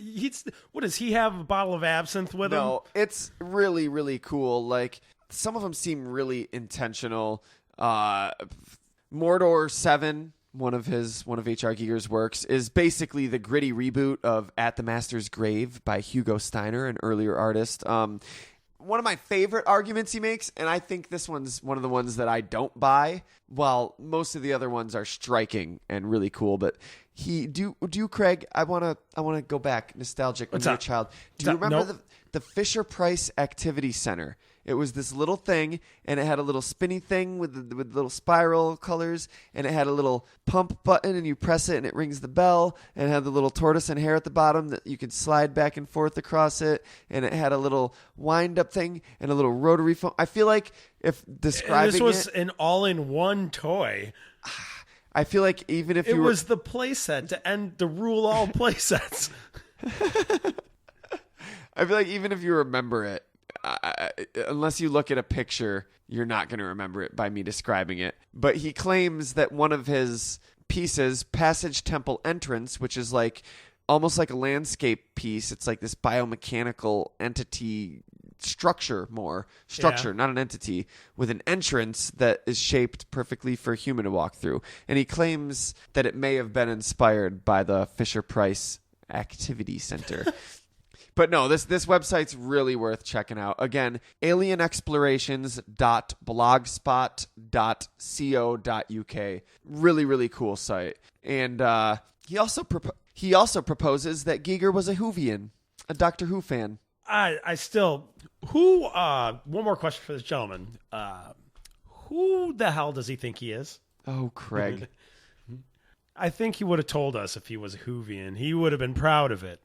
does he have? A bottle of absinthe with him? No, it's really, really cool. Like, some of them seem really intentional. Mordor 7, one of H.R. Giger's works, is basically the gritty reboot of At the Master's Grave by Hugo Steiner, an earlier artist. One of my favorite arguments he makes, and I think this one's one of the ones that I don't buy, while most of the other ones are striking and really cool. But Craig, I wanna go back, nostalgic when you were a child. Do you remember the Fisher Price Activity Center? It was this little thing, and it had a little spinny thing with little spiral colors, and it had a little pump button, and you press it, and it rings the bell, and it had the little tortoise and hare at the bottom that you could slide back and forth across it, and it had a little wind-up thing and a little rotary phone. I feel like if describing this was an all-in-one toy. I feel like even if it was the playset to rule all playsets. I feel like even if you remember it, unless you look at a picture, you're not going to remember it by me describing it. But he claims that one of his pieces, Passage Temple Entrance, which is like almost like a landscape piece. It's like this biomechanical entity structure, not an entity, with an entrance that is shaped perfectly for a human to walk through. And he claims that it may have been inspired by the Fisher-Price Activity Center. But no, this website's really worth checking out. Again, alienexplorations.blogspot.co.uk. Really, really cool site. And he also proposes that Giger was a Whovian, a Doctor Who fan. I still... one more question for this gentleman. Who the hell does he think he is? Oh, Craig. I think he would have told us if he was a Whovian. He would have been proud of it.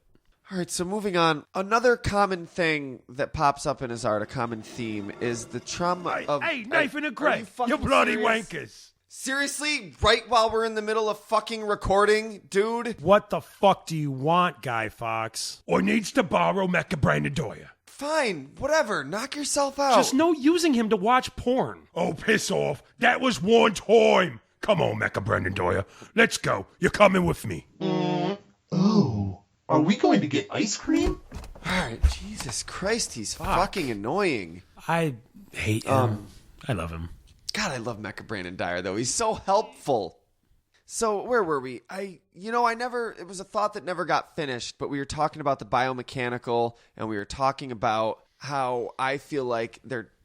All right, so moving on. Another common thing that pops up in his art, a common theme, is the trauma of... Hey, Nathan and Craig, you bloody wankers. Seriously? Right while we're in the middle of fucking recording, dude? What the fuck do you want, Guy Fawkes? Or needs to borrow Mecha Brandon Doyer? Fine, whatever. Knock yourself out. Just no using him to watch porn. Oh, piss off. That was one time. Come on, Mecha Brandon Doyer. Let's go. You're coming with me. Oh, are we going to get ice cream? All right, Jesus Christ, he's fucking annoying. I hate him. I love him. God, I love Mecha Brandon Dyer, though. He's so helpful. So, where were we? it was a thought that never got finished, but we were talking about the biomechanical, and we were talking about how I feel like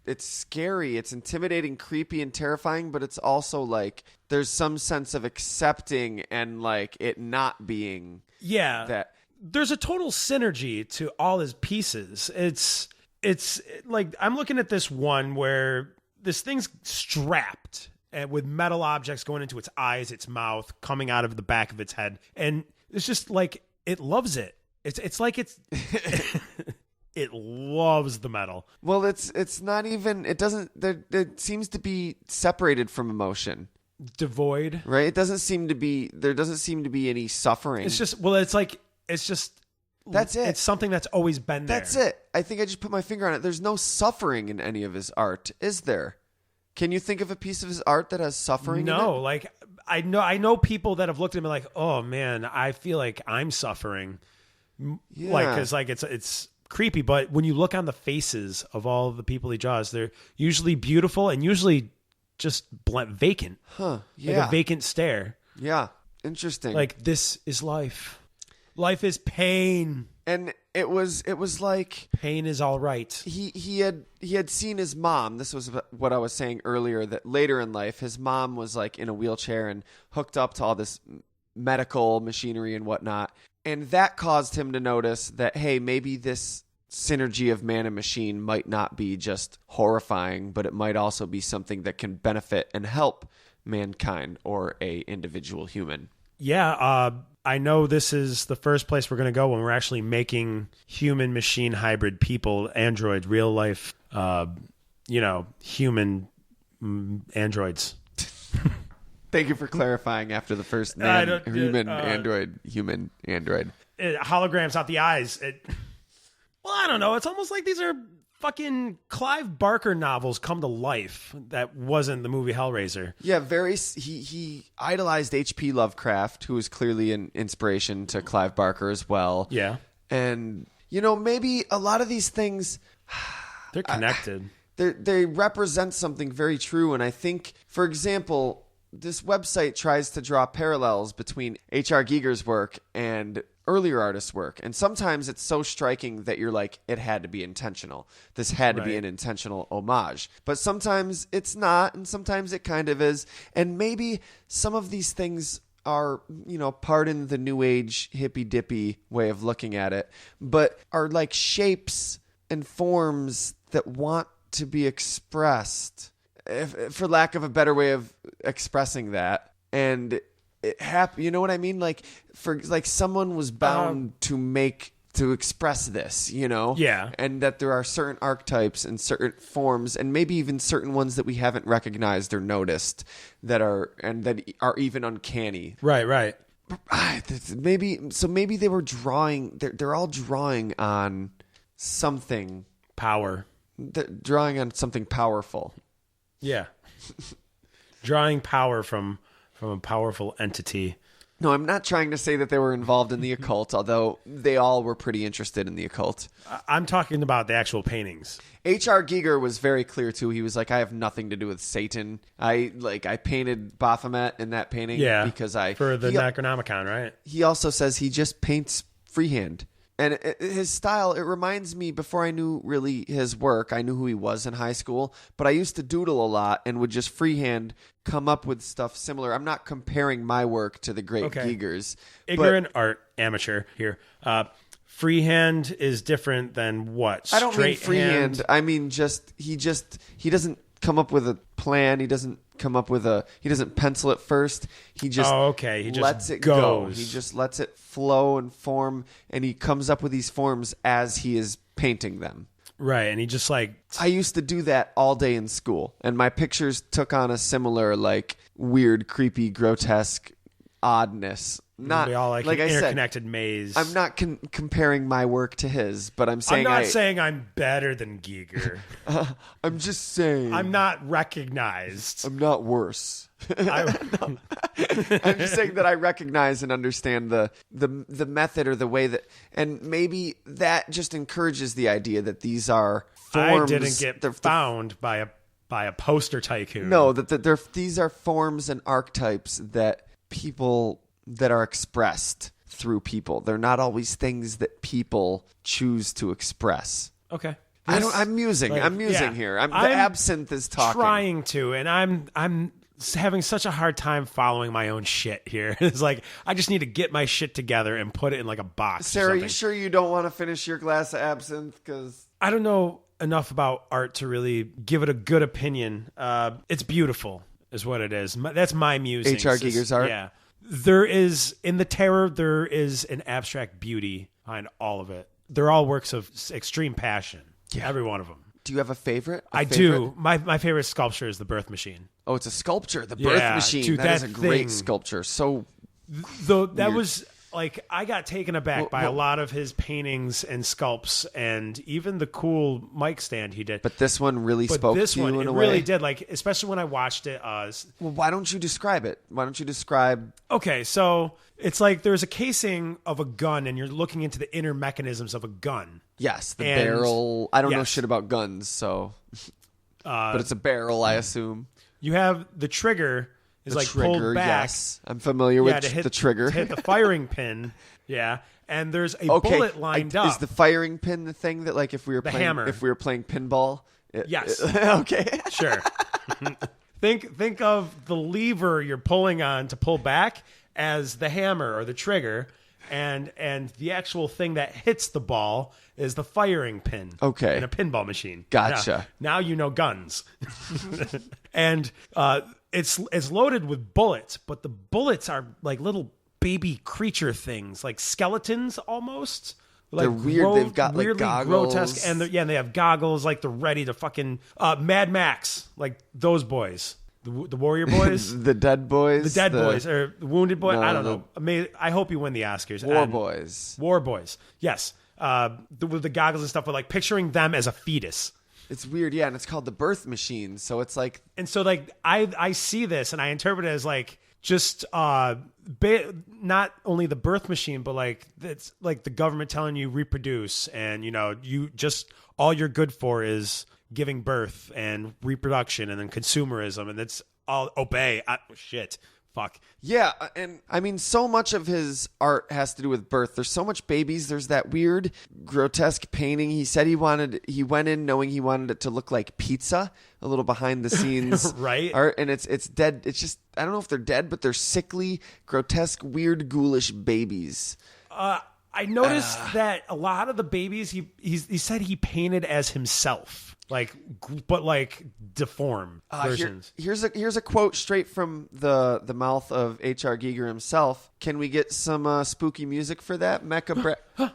it's scary, it's intimidating, creepy, and terrifying, but it's also like there's some sense of accepting and like it not being that. There's a total synergy to all his pieces. It's like I'm looking at this one where this thing's strapped and with metal objects going into its eyes, its mouth, coming out of the back of its head, and it's just like it loves it. It's like it's it loves the metal. Well, it's not even. It doesn't. It seems to be separated from emotion. Devoid, right? It doesn't seem to be. There doesn't seem to be any suffering. It's just. That's it. It's something that's always been there. That's it. I think I just put my finger on it. There's no suffering in any of his art, is there? Can you think of a piece of his art that has suffering? No, in it? like I know people that have looked at him and like, oh man, I feel like I'm suffering. Yeah. Like, cause like it's creepy. But when you look on the faces of all the people he draws, they're usually beautiful and usually just vacant. Huh? Yeah. Like a vacant stare. Yeah. Interesting. Like, this is life. Life is pain. And it was like pain is all right. He had seen his mom. This was what I was saying earlier, that later in life his mom was like in a wheelchair and hooked up to all this medical machinery and whatnot, and that caused him to notice that, hey, maybe this synergy of man and machine might not be just horrifying, but it might also be something that can benefit and help mankind or a individual human. Yeah, I know this is the first place we're going to go when we're actually making human-machine hybrid people, android, real-life, human androids. Thank you for clarifying after the first name. Human android. Holograms out the eyes. Well, I don't know. It's almost like these are fucking Clive Barker novels come to life. That wasn't the movie Hellraiser. Yeah, he idolized H.P. Lovecraft, who was clearly an inspiration to Clive Barker as well. Yeah. And, maybe a lot of these things... They're connected. They represent something very true. And I think, for example, this website tries to draw parallels between H.R. Giger's work and earlier artists' work. And sometimes it's so striking that you're like, it had to be intentional. This had to be an intentional homage. But sometimes it's not, and sometimes it kind of is. And maybe some of these things are, pardon the new age hippy-dippy way of looking at it, but are like shapes and forms that want to be expressed, for lack of a better way of expressing that. And you know what I mean? Like, someone was bound to express this, Yeah. And that there are certain archetypes and certain forms, and maybe even certain ones that we haven't recognized or noticed that are even uncanny. Right. Maybe they were drawing. They're all drawing on something. Power. Drawing on something powerful. Yeah. Drawing power from a powerful entity. No, I'm not trying to say that they were involved in the occult, although they all were pretty interested in the occult. I'm talking about the actual paintings. H.R. Giger was very clear, too. He was like, I have nothing to do with Satan. I painted Baphomet in that painting because for the Necronomicon, right? He also says he just paints freehand. And his style, it reminds me, before I knew really his work, I knew who he was in high school, but I used to doodle a lot and would just freehand come up with stuff similar. I'm not comparing my work to the great Gigers. Ignorant art amateur here. Freehand is different than what? I don't mean freehand. I mean he doesn't come up with a plan. He doesn't pencil it first. He just He just lets it goes. go. He just lets it flow and form, and he comes up with these forms as he is painting them. Right, and he just I used to do that all day in school, and my pictures took on a similar weird, creepy, grotesque oddness. Not be all like an I interconnected said, maze. I'm not comparing my work to his, but I'm saying I'm not saying I'm better than Giger. I'm just saying I'm not recognized. I'm not worse. I'm just saying that I recognize and understand the method or the way that, and maybe that just encourages the idea that these are forms. I didn't get found by a poster tycoon. No, these are forms and archetypes that people that are expressed through people. They're not always things that people choose to express. Okay. I'm musing here. The absinthe is talking. Trying to, and I'm having such a hard time following my own shit here. It's I just need to get my shit together and put it in a box. Sarah, you sure you don't want to finish your glass of absinthe? Because I don't know enough about art to really give it a good opinion. It's beautiful, is what it is. That's my musings. H.R. Giger's art. Yeah. There is, in the terror, there is an abstract beauty behind all of it. They're all works of extreme passion. Yeah. Every one of them. Do you have a favorite? I do. My favorite sculpture is the Birth Machine. Oh, it's a sculpture. The Birth Machine. Dude, that is a great sculpture. So, that was I got taken aback by a lot of his paintings and sculpts, and even the cool mic stand he did. But this one really spoke to you in a way. It really did. Especially when I watched it. Well, why don't you describe it? Why don't you describe? Okay, so it's there's a casing of a gun, and you're looking into the inner mechanisms of a gun. Yes, the barrel. I don't know shit about guns, so. But it's a barrel, I assume. You have the trigger. Is the trigger, pulled back. Yes, I'm familiar with the trigger. To hit the firing pin, yeah. And there's a bullet lined up. Is the firing pin the thing that if we were playing hammer. If we were playing pinball? Yes. Okay. Sure. Think of the lever you're pulling on to pull back as the hammer or the trigger, and the actual thing that hits the ball is the firing pin. Okay. In a pinball machine. Gotcha. Now you know guns. And it's loaded with bullets, but the bullets are little baby creature things, like skeletons almost. They're weird. They've got weirdly goggles. grotesque, and they have goggles. They're ready to fucking Mad Max, those boys, the warrior boys, the dead boys, or the wounded boy. I don't know. I hope you win the Oscars. War boys. Yes, with the goggles and stuff, but picturing them as a fetus. It's weird, yeah, and it's called the Birth Machine, so it's And so I see this and I interpret it as just not only the birth machine, but it's the government telling you reproduce, and you just all you're good for is giving birth and reproduction, and then consumerism, and it's all obey. Shit. Fuck. Yeah, and I mean, so much of his art has to do with birth. There's so much babies. There's that weird, grotesque painting. He said he went in knowing he wanted it to look like pizza, a little behind the scenes right? art, and it's dead. It's just, I don't know if they're dead, but they're sickly, grotesque, weird, ghoulish babies. I noticed that a lot of the babies he said he painted as himself. But deformed versions. Here's a quote straight from the mouth of H.R. Giger himself. Can we get some spooky music for that?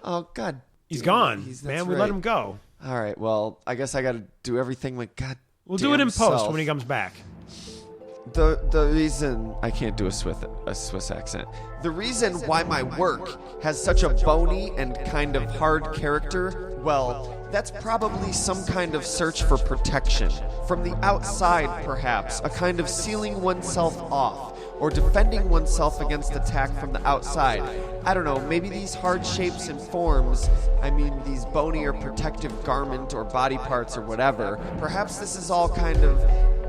Oh God, he's gone. Man, we let him go. All right. Well, I guess I got to do everything God. We'll do it in post when he comes back. The reason I can't do a Swiss accent. The reason why my work has such a bony and kind of hard character, well, that's probably some kind of search for protection. From the outside, perhaps, a kind of sealing oneself off, or defending oneself against attack from the outside. I don't know, maybe these hard shapes and forms, I mean these bony or protective garment or body parts or whatever, perhaps this is all kind of,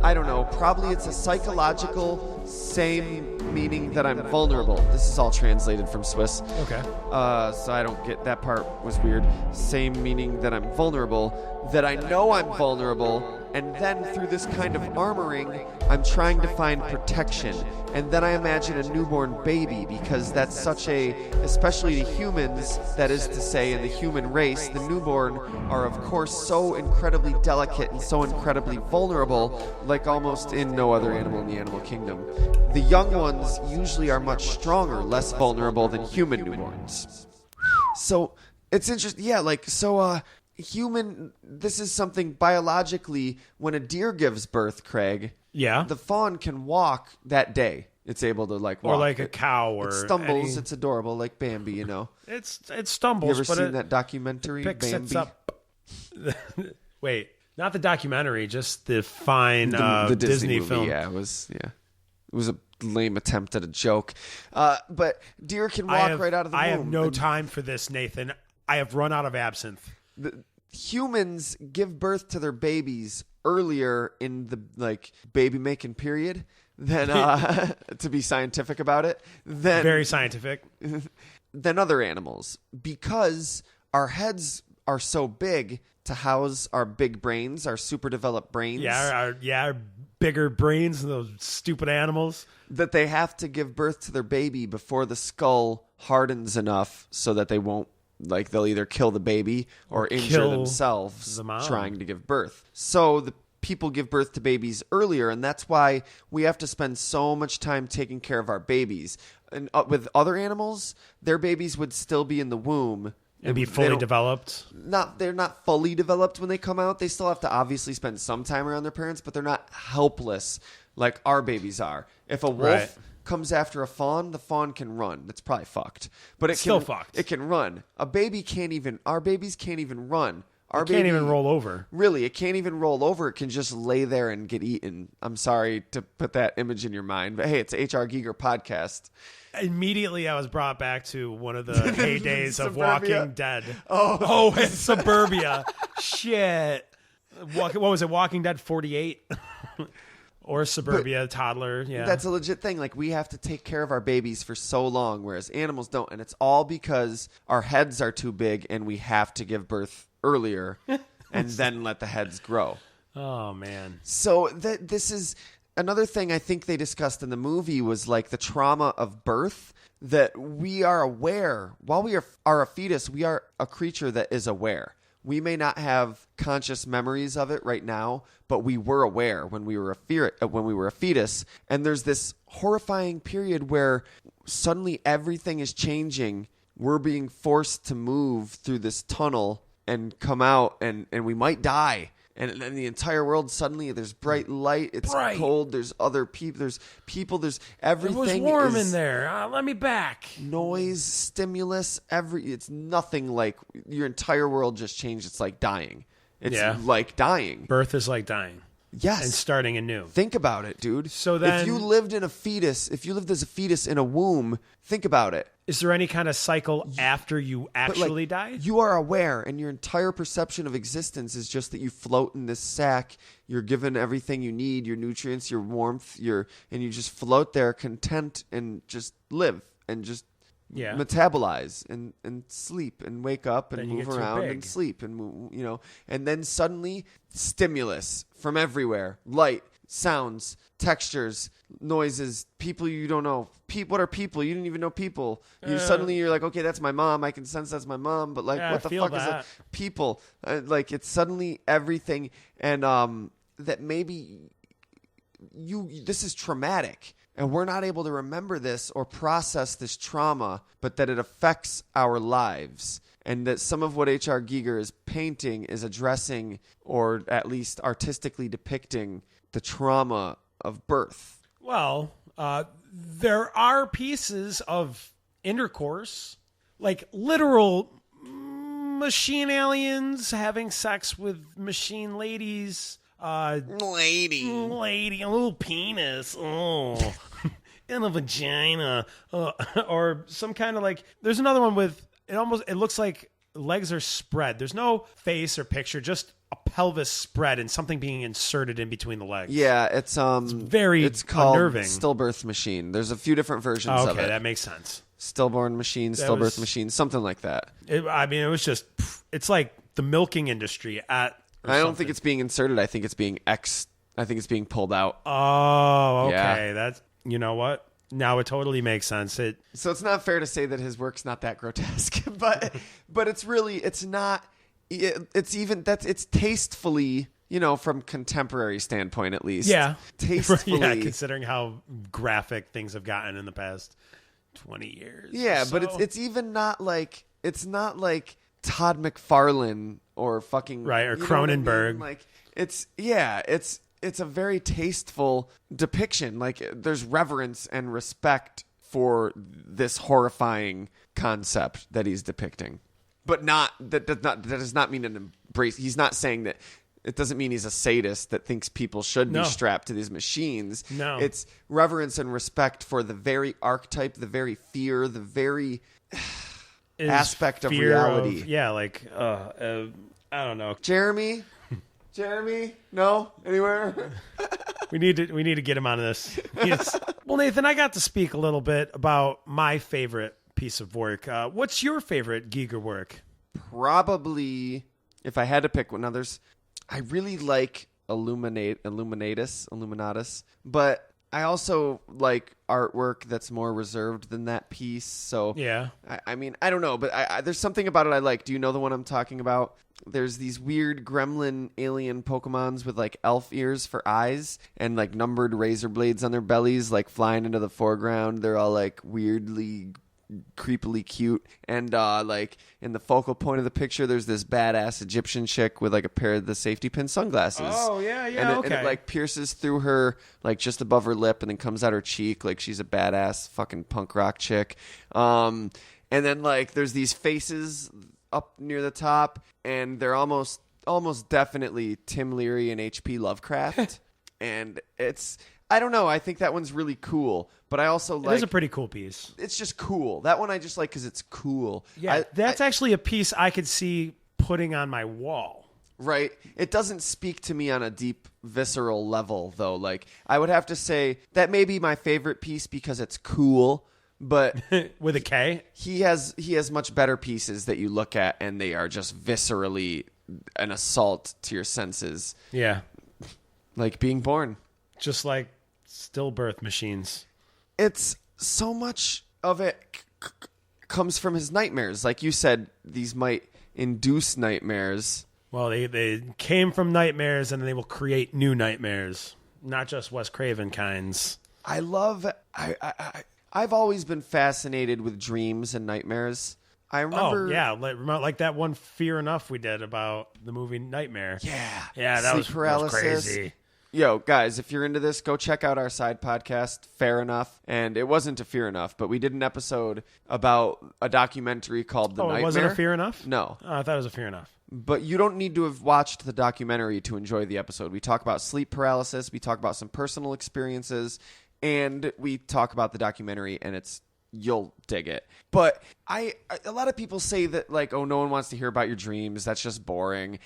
I don't know, probably it's a psychological same meaning that I'm vulnerable. This is all translated from Swiss. Okay. So I don't get, that part was weird. Same meaning that I'm vulnerable, that I know I'm vulnerable, and then through this kind of armoring, I'm trying to find protection. And then I imagine a newborn baby, because that's such a, especially to humans, that is to say in the human race, the newborn are of course so incredibly delicate and so incredibly vulnerable, like almost in no other animal in the animal kingdom. The young ones usually are much stronger, less vulnerable than human newborns. So it's interesting, yeah, like, so, human, this is something biologically, when a deer gives birth, Craig, yeah, the fawn can walk that day. It's able to like walk. Or like a cow, or it stumbles. It's adorable, like Bambi, you know. It stumbles. You ever but seen that documentary, picks Bambi? It up. Wait, not the documentary, just the fine the Disney movie, film. Yeah, it was a lame attempt at a joke. But deer can walk right out of the womb. I have no time for this, Nathan. I have run out of absinthe. Humans give birth to their babies earlier in the like baby making period than to be scientific about it, than very scientific, than other animals, because our heads are so big to house our big brains, our super developed brains. Our bigger brains than those stupid animals. That they have to give birth to their baby before the skull hardens enough so that they won't, like, they'll either kill the baby or injure themselves trying to give birth. So the people give birth to babies earlier, and that's why we have to spend so much time taking care of our babies. And with other animals, their babies would still be in the womb and be fully developed. They're not fully developed when they come out. They still have to obviously spend some time around their parents, but they're not helpless like our babies are. If a wolf comes after a fawn, the fawn can run. It's probably fucked, but it's still fucked. It can run. Our babies can't even run. It can't even roll over. Really, it can't even roll over. It can just lay there and get eaten. I'm sorry to put that image in your mind, but hey, it's H.R. Giger podcast. Immediately, I was brought back to one of the heydays of Walking Dead. Oh, it's Suburbia. Shit. What was it? Walking Dead 48? Or Suburbia, toddler. Yeah. That's a legit thing. Like, we have to take care of our babies for so long, whereas animals don't. And it's all because our heads are too big and we have to give birth earlier and then let the heads grow. Oh, man. So this is another thing I think they discussed in the movie was like the trauma of birth, that we are aware. While we are a fetus, we are a creature that is aware. We may not have conscious memories of it right now, but we were aware when we were a fetus. And there's this horrifying period where suddenly everything is changing. We're being forced to move through this tunnel and come out, and we might die. And then the entire world, suddenly there's bright light. It's cold. There's other people. There's everything. It was warm in there. Let me back. Noise, stimulus, it's nothing like your entire world just changed. It's like dying. It's like dying. Birth is like dying. Yes. And starting anew. Think about it, dude. So then, if you lived as a fetus in a womb, think about it. Is there any kind of cycle after you actually die? You are aware, and your entire perception of existence is just that you float in this sack. You're given everything you need, your nutrients, your warmth, and you just float there content and just live and just metabolize and sleep and wake up and move around and sleep and move, and then suddenly stimulus from everywhere, light, sounds, textures, noises, people you don't know. What are people? You didn't even know people. Suddenly you're like, okay, that's my mom. I can sense that's my mom, but like, what the fuck is that? People? Like, it's suddenly everything, and that maybe this is traumatic. And we're not able to remember this or process this trauma, but that it affects our lives. And that some of what H.R. Giger is painting is addressing, or at least artistically depicting, the trauma of birth. Well, there are pieces of intercourse, like literal machine aliens having sex with machine ladies. Lady, a little penis, in a vagina, or some kind of like. There's another one with it looks like legs are spread. There's no face or picture, just a pelvis spread and something being inserted in between the legs. Yeah, it's it's called unnerving. Stillbirth machine. There's a few different versions of it. Okay, that makes sense. Stillborn machine, stillbirth machine, something like that. It was just, it's like the milking industry at. I don't think it's being inserted. I think it's being pulled out. Oh, okay. Yeah. That's, you know what? Now it totally makes sense. So it's not fair to say that his work's not that grotesque, but it's not. It's tastefully, from contemporary standpoint at least. Yeah, tastefully. Yeah, considering how graphic things have gotten in the past 20 years. Yeah, but it's even not like Todd McFarlane or fucking right or Cronenberg. I mean? Like it's a very tasteful depiction. Like there's reverence and respect for this horrifying concept that he's depicting. But that does not mean an embrace. He's not saying that. It doesn't mean he's a sadist that thinks people should be strapped to these machines. No. It's reverence and respect for the very archetype, the very fear, the very aspect of reality. I don't know. Jeremy, no, anywhere. We need to get him on this. Well, Nathan, I got to speak a little bit about my favorite piece of work. What's your favorite Giger work? Probably, if I had to pick one, I really like Illuminatus, but I also like artwork that's more reserved than that piece. So yeah, I mean, I don't know, but there's something about it I like. Do you know the one I'm talking about? There's these weird gremlin alien Pokemons with like elf ears for eyes and like numbered razor blades on their bellies, like flying into the foreground. They're all like weirdly creepily cute, and like in the focal point of the picture there's this badass Egyptian chick with like a pair of the safety pin sunglasses. And it like pierces through her like just above her lip and then comes out her cheek like she's a badass fucking punk rock chick. And then like there's these faces up near the top and they're almost definitely Tim Leary and H.P. Lovecraft. And I don't know. I think that one's really cool, but I also like. It is a pretty cool piece. It's just cool. That one I just like because it's cool. Yeah, that's actually a piece I could see putting on my wall. Right. It doesn't speak to me on a deep, visceral level, though. Like I would have to say that may be my favorite piece because it's cool. But with a K, he has much better pieces that you look at and they are just viscerally an assault to your senses. Yeah, like Being Born. Just like stillbirth machines. It's so much of it comes from his nightmares. Like you said, these might induce nightmares. Well, they came from nightmares and they will create new nightmares, not just Wes Craven kinds. I've always been fascinated with dreams and nightmares. I remember. Oh, yeah. Like that one Fear Enough we did about the movie Nightmare. Yeah. Yeah, that was crazy. Yo, guys, if you're into this, go check out our side podcast, Fair Enough. And it wasn't a Fear Enough, but we did an episode about a documentary called The Nightmare. Oh, was it a Fear Enough? No. Oh, I thought it was a Fear Enough. But you don't need to have watched the documentary to enjoy the episode. We talk about sleep paralysis. We talk about some personal experiences. And we talk about the documentary, and you'll dig it. But a lot of people say that, like, oh, no one wants to hear about your dreams. That's just boring.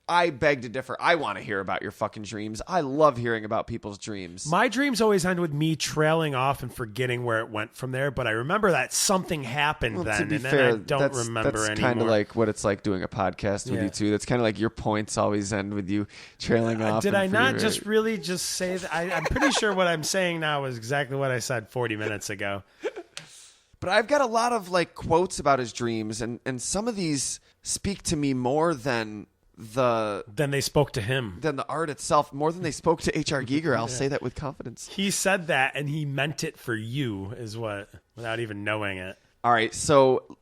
I beg to differ. I want to hear about your fucking dreams. I love hearing about people's dreams. My dreams always end with me trailing off and forgetting where it went from there. But I remember that something happened then, and then I don't remember anymore. That's kind of like what it's like doing a podcast with you two. That's kind of like your points always end with you trailing off. Did I not just really just say that? I'm pretty sure what I'm saying now is exactly what I said 40 minutes ago. But I've got a lot of like quotes about his dreams, and some of these speak to me more than they spoke to him, than the art itself, more than they spoke to H.R. Giger. I'll say that with confidence. He said that and he meant it for you, is what, without even knowing it. All right, so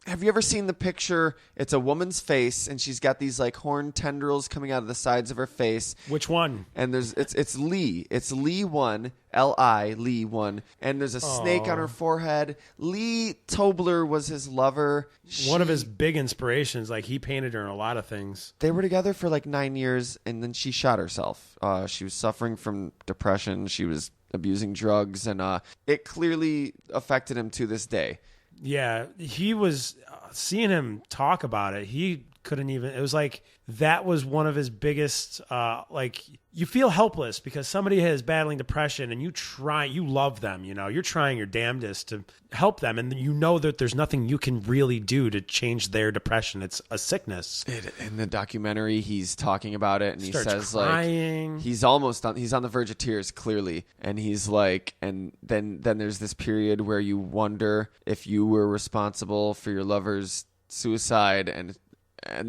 have you ever seen the picture? It's a woman's face, and she's got these like horn tendrils coming out of the sides of her face. Which one? And it's Lee. It's Lee 1, L-I, Lee 1. And there's a snake on her forehead. Lee Tobler was his lover. One of his big inspirations. Like, he painted her in a lot of things. They were together for like 9 years, and then she shot herself. She was suffering from depression. She was abusing drugs, and it clearly affected him to this day. Yeah, he was seeing him talk about it. He couldn't even. It was like that was one of his biggest. Like, you feel helpless because somebody is battling depression, and you love them. You know, you're trying your damnedest to help them, and you know that there's nothing you can really do to change their depression. It's a sickness. In the documentary, he's talking about it, and he says crying. Like he's on the verge of tears, clearly, and he's like, and then there's this period where you wonder if you were responsible for your lover's suicide, and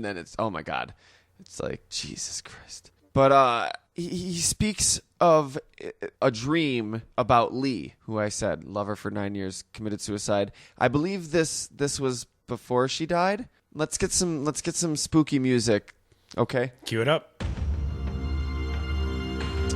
then it's, oh my God, it's like, Jesus Christ. But he speaks of a dream about Lee, who I said, lover for 9 years, committed suicide. I believe this was before she died. Let's get some spooky music, okay? Cue it up.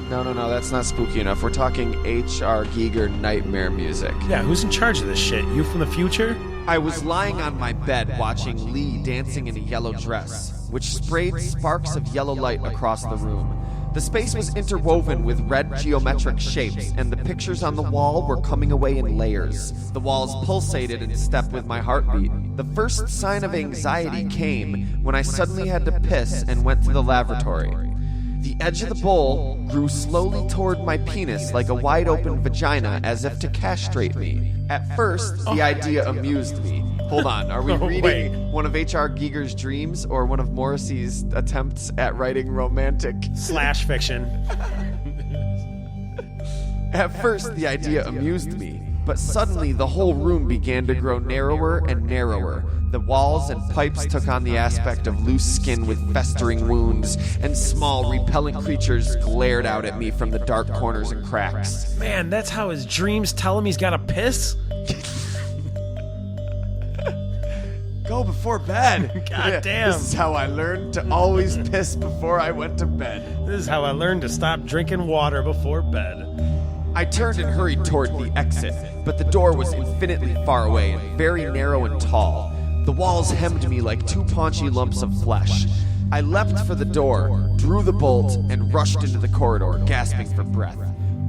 No, that's not spooky enough. We're talking H.R. Giger nightmare music. Yeah, who's in charge of this shit? You from the future? I was lying on my bed watching Lee dancing in a yellow dress, which sprayed sparks of yellow light across the room. The space was interwoven with red geometric shapes, and the pictures on the wall were coming away in layers. The walls pulsated in step with my heartbeat. The first sign of anxiety came when I suddenly had to piss and went to the lavatory. The edge of the bowl grew slowly toward my penis like a wide-open vagina, as if to castrate me. At first, the idea amused me. Hold on, are we reading one of H.R. Giger's dreams or one of Morrissey's attempts at writing romantic / fiction? At first, the idea amused me, but suddenly the whole room began to grow narrower and narrower. The walls and pipes took on the aspect of loose skin with festering wounds, and small, repellent creatures glared out at me from the dark corners and cracks. Man, that's how his dreams tell him he's got to piss? Go before bed. God damn. This is how I learned to always piss before I went to bed. This is how I learned to stop drinking water before bed. I turned and hurried toward the exit, but the door was infinitely far away and very narrow and tall. The walls hemmed me like two paunchy lumps of flesh. I leapt for the door, drew the bolt, and rushed into the corridor, gasping for breath.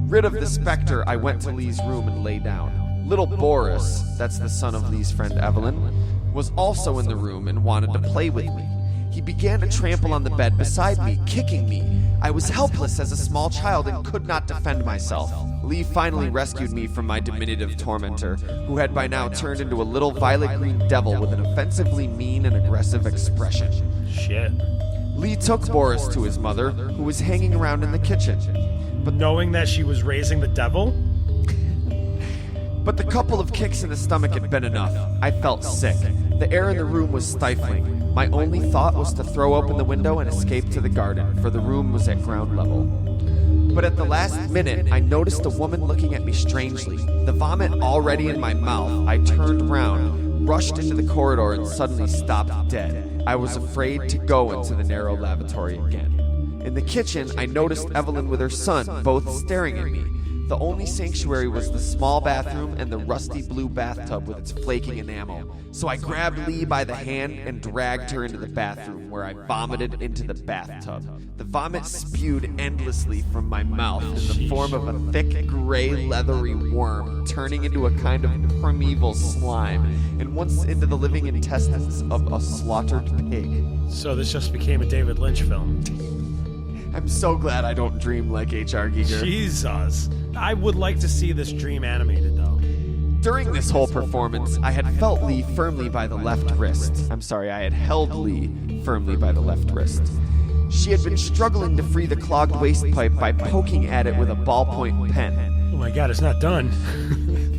Rid of the specter, I went to Lee's room and lay down. Little Boris, that's the son of Lee's friend Evelyn, was also in the room and wanted to play with me. He began to trample on the bed beside me, kicking me. I was helpless as a small child and could not defend myself. Lee finally rescued me from my diminutive tormentor, who had by now turned into a little violet-green devil with an offensively mean and aggressive expression. Shit. Lee took Boris to his mother, who was hanging around in the kitchen. But knowing that she was raising the devil? But the couple of kicks in the stomach had been enough. I felt sick. The air in the room was stifling. My only thought was to throw open the window and escape to the garden, for the room was at ground level. But at the last minute, I noticed a woman looking at me strangely. The vomit already in my mouth, I turned round, rushed into the corridor, and suddenly stopped dead. I was afraid to go into the narrow lavatory again. In the kitchen, I noticed Evelyn with her son, both staring at me. The only sanctuary was the small bathroom and the rusty blue bathtub with its flaking enamel. So I grabbed Lee by the hand and dragged her into the bathroom, where I vomited into the bathtub. The vomit spewed endlessly from my mouth in the form of a thick, gray, leathery worm, turning into a kind of primeval slime, and once into the living intestines of a slaughtered pig. So this just became a David Lynch film. I'm so glad I don't dream like H.R. Giger. Jesus. I would like to see this dream animated, though. During this whole performance, I had felt Lee firmly by the left wrist. I had held Lee firmly by the left wrist. She had been struggling to free the clogged waste pipe by poking at it with a ballpoint pen. Oh my God, it's not done.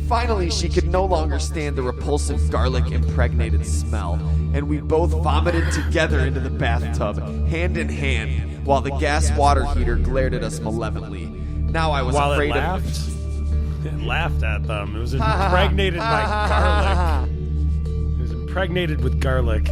Finally, she could no longer stand the repulsive garlic-impregnated smell, and we both vomited together into the bathtub, hand in hand, while the gas water heater glared at us malevolently. Now I was afraid of... It laughed at them. It was impregnated by garlic. It was impregnated with garlic.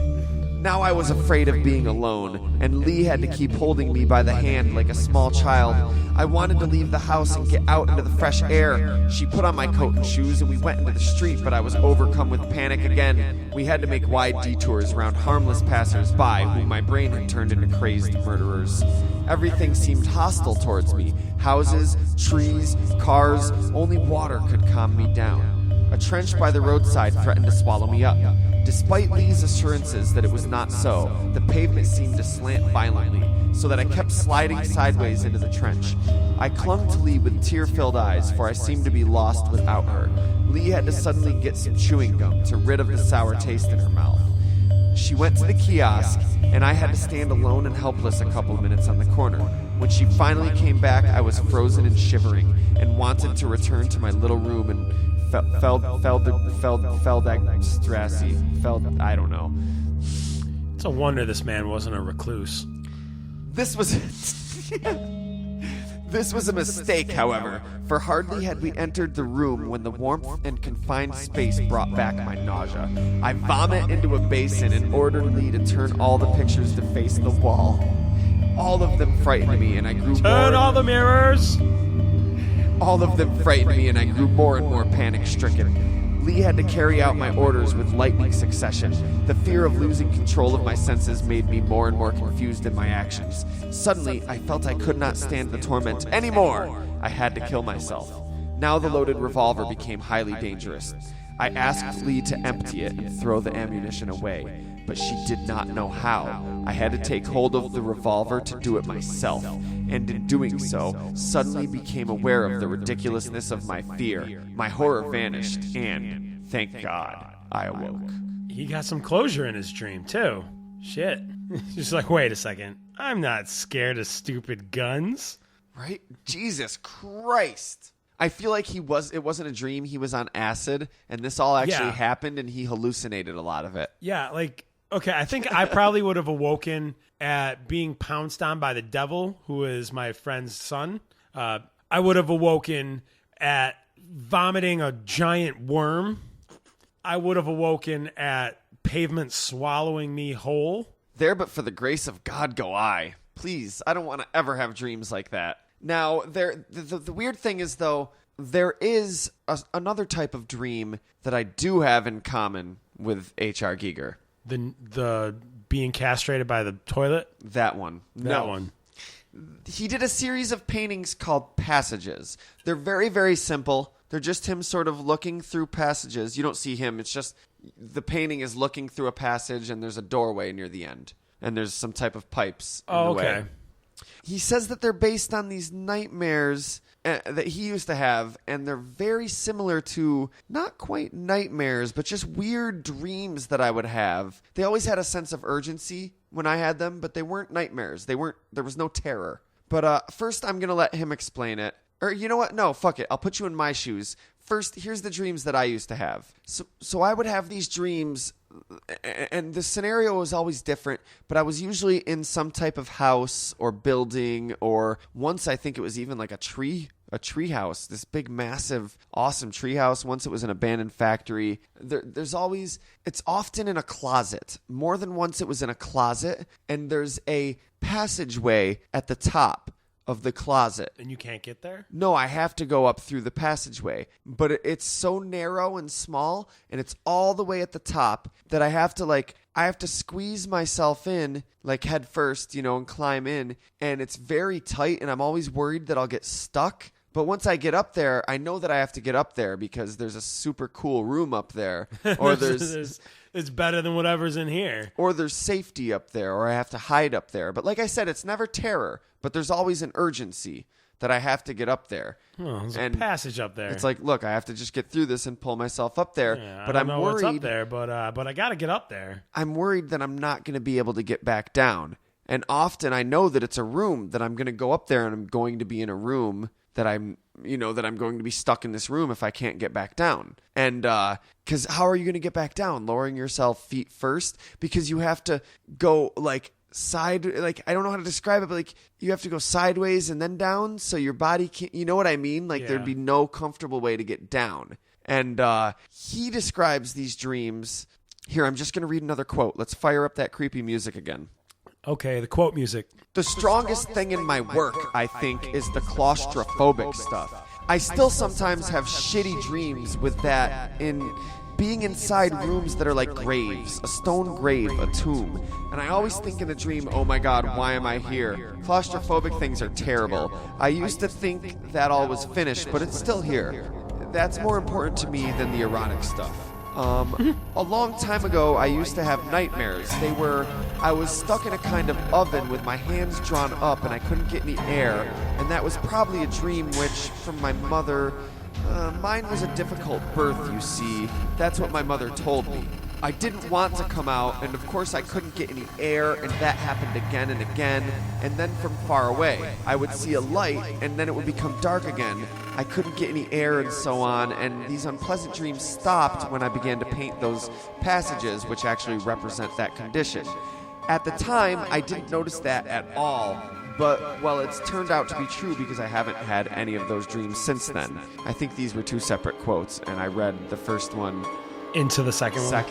Now I was afraid of being alone, and Lee had to keep holding me by the hand like a small child. I wanted to leave the house and get out into the fresh air. She put on my coat and shoes, and we went into the street, but I was overcome with panic again. We had to make wide detours around harmless passers-by whom my brain had turned into crazed murderers. Everything seemed hostile towards me. Houses, trees, cars, only water could calm me down. A trench by the roadside threatened to swallow me up. Despite Lee's assurances that it was not so, the pavement seemed to slant violently, so that I kept sliding sideways into the trench. I clung to Lee with tear-filled eyes, for I seemed to be lost without her. Lee had to suddenly get some chewing gum to rid of the sour taste in her mouth. She went to the kiosk, and I had to stand alone and helpless a couple of minutes on the corner. When she finally came back, I was frozen and shivering, and wanted to return to my little room and I don't know. It's a wonder this man wasn't a recluse. This was a mistake, however, for hardly had we entered the room when the warmth and confined space brought back my nausea. I vomit into a basin and ordered Lee to turn all the pictures to face the wall. All of them frightened me, and I grew Turn all the mirrors! All of them frightened me, and I grew more and more panic-stricken. Lee had to carry out my orders with lightning succession. The fear of losing control of my senses made me more and more confused in my actions. Suddenly, I felt I could not stand the torment anymore. I had to kill myself. Now the loaded revolver became highly dangerous. I asked Lee to empty it and throw the ammunition away, but she did not know how. I had to take hold of the revolver to do it myself, and in doing so, suddenly became aware of the ridiculously of my fear. My horror vanished, and, thank God, I awoke. He got some closure in his dream, too. Shit. He's like, wait a second. I'm not scared of stupid guns. Right? Jesus Christ. I feel like it wasn't a dream. He was on acid, and this all actually happened, and he hallucinated a lot of it. Yeah, like, okay, I think I probably would have awoken at being pounced on by the devil, who is my friend's son. I would have awoken at vomiting a giant worm. I would have awoken at pavement swallowing me whole. There, but for the grace of God go I. Please, I don't want to ever have dreams like that. Now, the weird thing is, though, there is another type of dream that I do have in common with H.R. Giger. The being castrated by the toilet? That one. That one. He did a series of paintings called Passages. They're very, very simple. They're just him sort of looking through passages. You don't see him. It's just the painting is looking through a passage, and there's a doorway near the end. And there's some type of pipes in the way. Okay. He says that they're based on these nightmares that he used to have, and they're very similar to not quite nightmares, but just weird dreams that I would have. They always had a sense of urgency when I had them, but they weren't nightmares. There was no terror. But first, I'm going to let him explain it. Or you know what? No, fuck it. I'll put you in my shoes. First, here's the dreams that I used to have. So I would have these dreams, and the scenario was always different, but I was usually in some type of house or building, or once I think it was even like a tree house, this big, massive, awesome tree house. Once it was an abandoned factory. It's often in a closet. More than once it was in a closet, and there's a passageway at the top of the closet. And you can't get there? No, I have to go up through the passageway. But it's so narrow and small, and it's all the way at the top that I have to squeeze myself in, like head first, and climb in. And it's very tight, and I'm always worried that I'll get stuck. But once I get up there, I know that I have to get up there because there's a super cool room up there. Or it's better than whatever's in here. Or there's safety up there, or I have to hide up there. But like I said, it's never terror, but there's always an urgency that I have to get up there. Oh, there's a passage up there. It's like, look, I have to just get through this and pull myself up there. Yeah, but I'm worried what's up there, but I got to get up there. I'm worried that I'm not going to be able to get back down. And often I know that it's a room that I'm going to go up there, and I'm going to be in a room that I'm going to be stuck in this room if I can't get back down. And because how are you going to get back down? Lowering yourself feet first? Because you have to go I don't know how to describe it, but you have to go sideways and then down so your body can't, you know what I mean? There'd be no comfortable way to get down. And he describes these dreams Here, I'm just going to read another quote. Let's fire up that creepy music again. Okay, the quote music. The strongest thing in my work, I think, is the claustrophobic stuff. I still sometimes have shitty dreams with that in being inside rooms that are like graves, a stone grave, a tomb. And I always think in a dream, oh my god, why am I here? Claustrophobic things are terrible. I used to think that all was finished, but it's still here. That's more important to me than the erotic stuff. A long time ago, I used to have nightmares. I was stuck in a kind of oven with my hands drawn up and I couldn't get any air. And that was probably a dream which, from my mother, mine was a difficult birth, you see. That's what my mother told me. I didn't want to come out, and of course I couldn't get any air, and that happened again and again. And then from far away, I would see a light, and then it would become dark again. I couldn't get any air and so on, and these unpleasant dreams stopped when I began to paint those passages, which actually represent that condition. At the time, I didn't notice that at all, but, well, it's turned out to be true because I haven't had any of those dreams since then. I think these were two separate quotes, and I read the first one into the second one?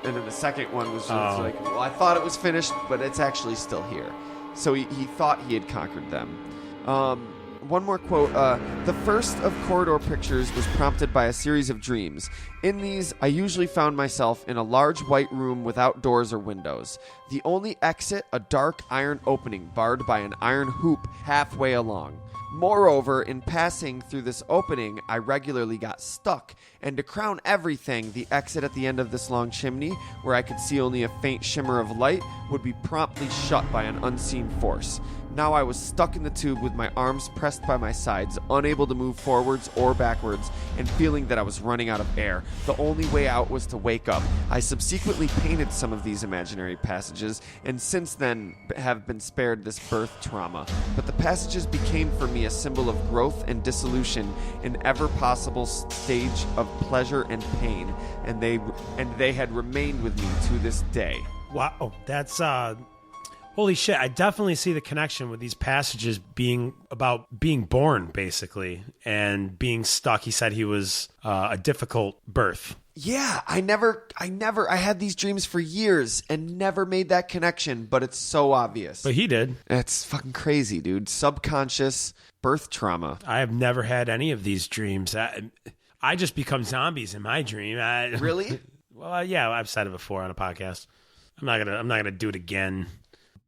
And then the second one was just like, well, I thought it was finished, but it's actually still here. So he thought he had conquered them. One more quote. The first of Corridor Pictures was prompted by a series of dreams. In these, I usually found myself in a large white room without doors or windows. The only exit, a dark iron opening barred by an iron hoop halfway along. Moreover, in passing through this opening, I regularly got stuck, and to crown everything, the exit at the end of this long chimney, where I could see only a faint shimmer of light, would be promptly shut by an unseen force. Now I was stuck in the tube with my arms pressed by my sides, unable to move forwards or backwards, and feeling that I was running out of air. The only way out was to wake up. I subsequently painted some of these imaginary passages, and since then have been spared this birth trauma. But the passages became for me a symbol of growth and dissolution in ever possible stage of pleasure and pain, and they had remained with me to this day. Wow, that's holy shit. I definitely see the connection with these passages being about being born, basically, and being stuck. He said he was a difficult birth. Yeah, I had these dreams for years and never made that connection, but it's so obvious. But he did. It's fucking crazy, dude. Subconscious birth trauma. I have never had any of these dreams. I just become zombies in my dream. Really? Well, yeah, I've said it before on a podcast. I'm not gonna do it again.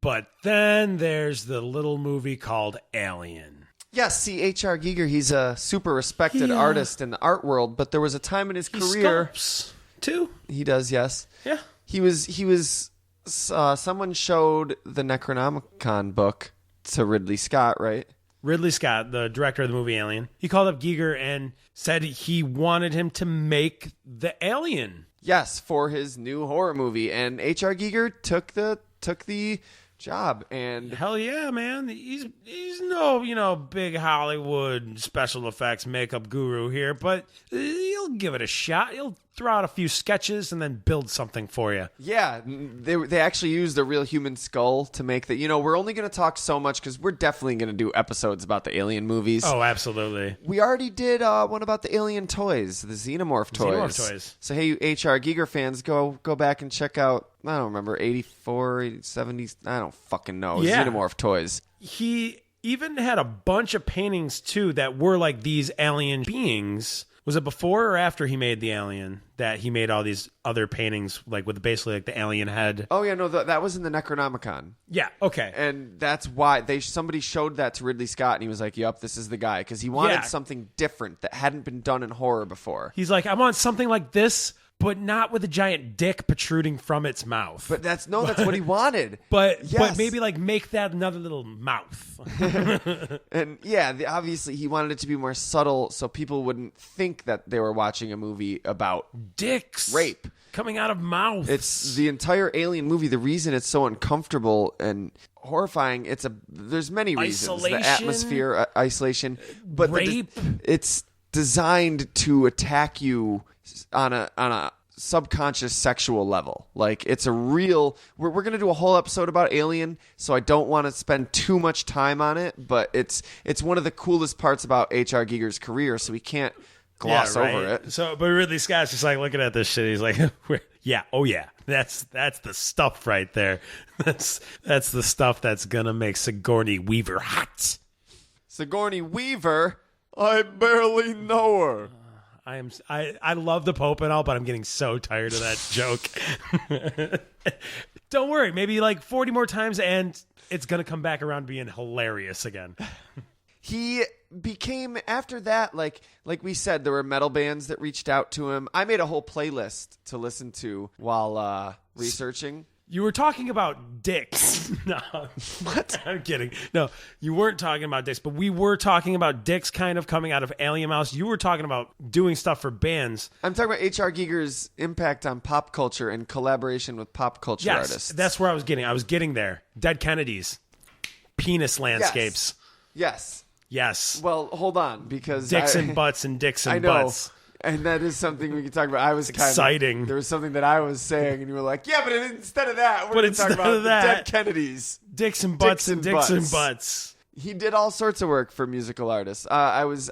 But then there's the little movie called Alien. Yes, see, H.R. Giger, he's a super respected artist in the art world, but there was a time in his career... He sculpts, too. He does, yes. Yeah. He was someone showed the Necronomicon book to Ridley Scott, right? Ridley Scott, the director of the movie Alien. He called up Giger and said he wanted him to make the Alien. Yes, for his new horror movie, and H.R. Giger took the job. And hell yeah, man. He's no big Hollywood special effects makeup guru here, but he'll give it a shot. He'll throw out a few sketches and then build something for you. Yeah, they actually used a real human skull to make that. We're only going to talk so much because we're definitely going to do episodes about the Alien movies. Oh, absolutely. We already did one about the Alien toys, the Xenomorph toys. So hey, you HR Giger fans, go back and check out, I don't remember, 84, 70, I don't fucking know, Xenomorph toys. He even had a bunch of paintings, too, that were like these alien beings. Was it before or after he made the Alien that he made all these other paintings, like with basically like the alien head? Oh yeah, no, that was in the Necronomicon. Yeah, okay. And that's why somebody showed that to Ridley Scott, and he was like, "Yup, this is the guy," because he wanted something different that hadn't been done in horror before. He's like, "I want something like this, but not with a giant dick protruding from its mouth." But that's what he wanted. But maybe like make that another little mouth. And yeah, obviously he wanted it to be more subtle so people wouldn't think that they were watching a movie about dicks, rape coming out of mouths. It's the entire Alien movie. The reason it's so uncomfortable and horrifying, there's many reasons. Isolation, the atmosphere, isolation, but rape. It's designed to attack you on a subconscious sexual level. Like, it's a real... We're going to do a whole episode about Alien, so I don't want to spend too much time on it, but it's one of the coolest parts about H.R. Giger's career, so we can't gloss over it. So, but Ridley Scott's just like looking at this shit. He's like, yeah, oh yeah, that's the stuff right there. That's the stuff that's gonna make Sigourney Weaver hot. Sigourney Weaver? I barely know her. I love the Pope and all, but I'm getting so tired of that joke. Don't worry, maybe like 40 more times and it's going to come back around being hilarious again. He became, after that, like we said, there were metal bands that reached out to him. I made a whole playlist to listen to while researching. You were talking about dicks. No. What? I'm kidding. No, you weren't talking about dicks, but we were talking about dicks kind of coming out of Alien Mouse. You were talking about doing stuff for bands. I'm talking about H.R. Giger's impact on pop culture and collaboration with pop culture artists. That's where I was getting. I was getting there. Dead Kennedys. Penis landscapes. Yes. Well, hold on, because dicks and butts and dicks and butts. And that is something we can talk about. I was exciting. There was something that I was saying, and you were like, "Yeah, but instead of that, we're going to talk about the Dead Kennedys, dicks and butts and dicks and butts." He did all sorts of work for musical artists. I was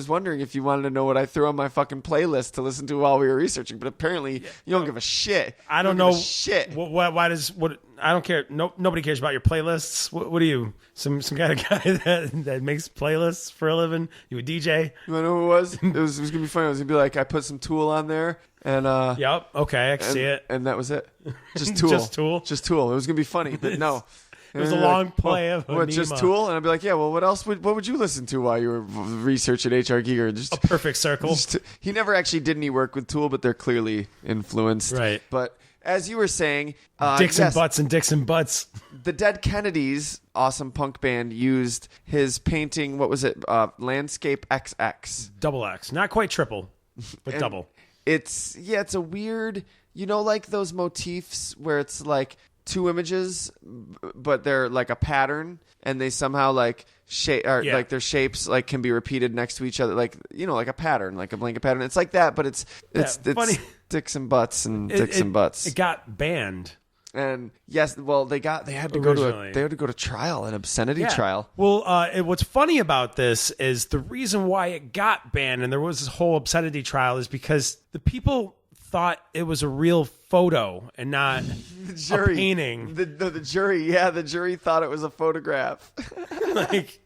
wondering if you wanted to know what I threw on my fucking playlist to listen to while we were researching, but apparently you don't give a shit. I don't know shit. Why does I don't care. Nobody cares about your playlists. What are you? Some kind of guy that makes playlists for a living? You a DJ? You want to know who it was? It was gonna be funny. It was gonna be like I put some Tool on there, and yep, okay, I can see it, and that was it. Just Tool, just Tool. It was gonna be funny, but no. It was a long play of what, just Tool? And I'd be like, yeah, well, what else? What would you listen to while you were researching H.R. Giger? Just a perfect circle. He never actually did any work with Tool, but they're clearly influenced. Right. But as you were saying... dicks and butts and dicks and butts. The Dead Kennedys, awesome punk band, used his painting, what was it? Landscape XX. Double X. Not quite triple, but double. It's a weird... You know, like those motifs where it's like... two images, but they're like a pattern, and they somehow like shape, or like their shapes like can be repeated next to each other, like like a pattern, like a blanket pattern. It's like that, but it's funny. Dicks and butts and dicks and butts. It got banned, and yes, well they had to go to trial, an obscenity trial. Well, what's funny about this is the reason why it got banned, and there was this whole obscenity trial, is because the people thought it was a real photo and not a painting. The jury thought it was a photograph. Like,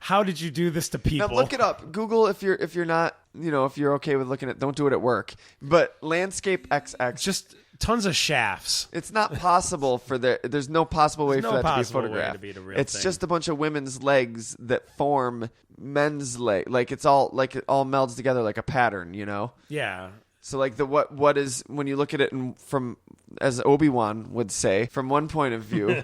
how did you do this to people? Now look it up. Google if you're not, if you're okay with looking at. Don't do it at work. But landscape XX. Just tons of shafts. It's not possible there's no possible way for that to be photographed. It's just a bunch of women's legs that form men's leg. Like it all melds together like a pattern. Yeah. So like what is, when you look at it from, as Obi-Wan would say, from one point of view,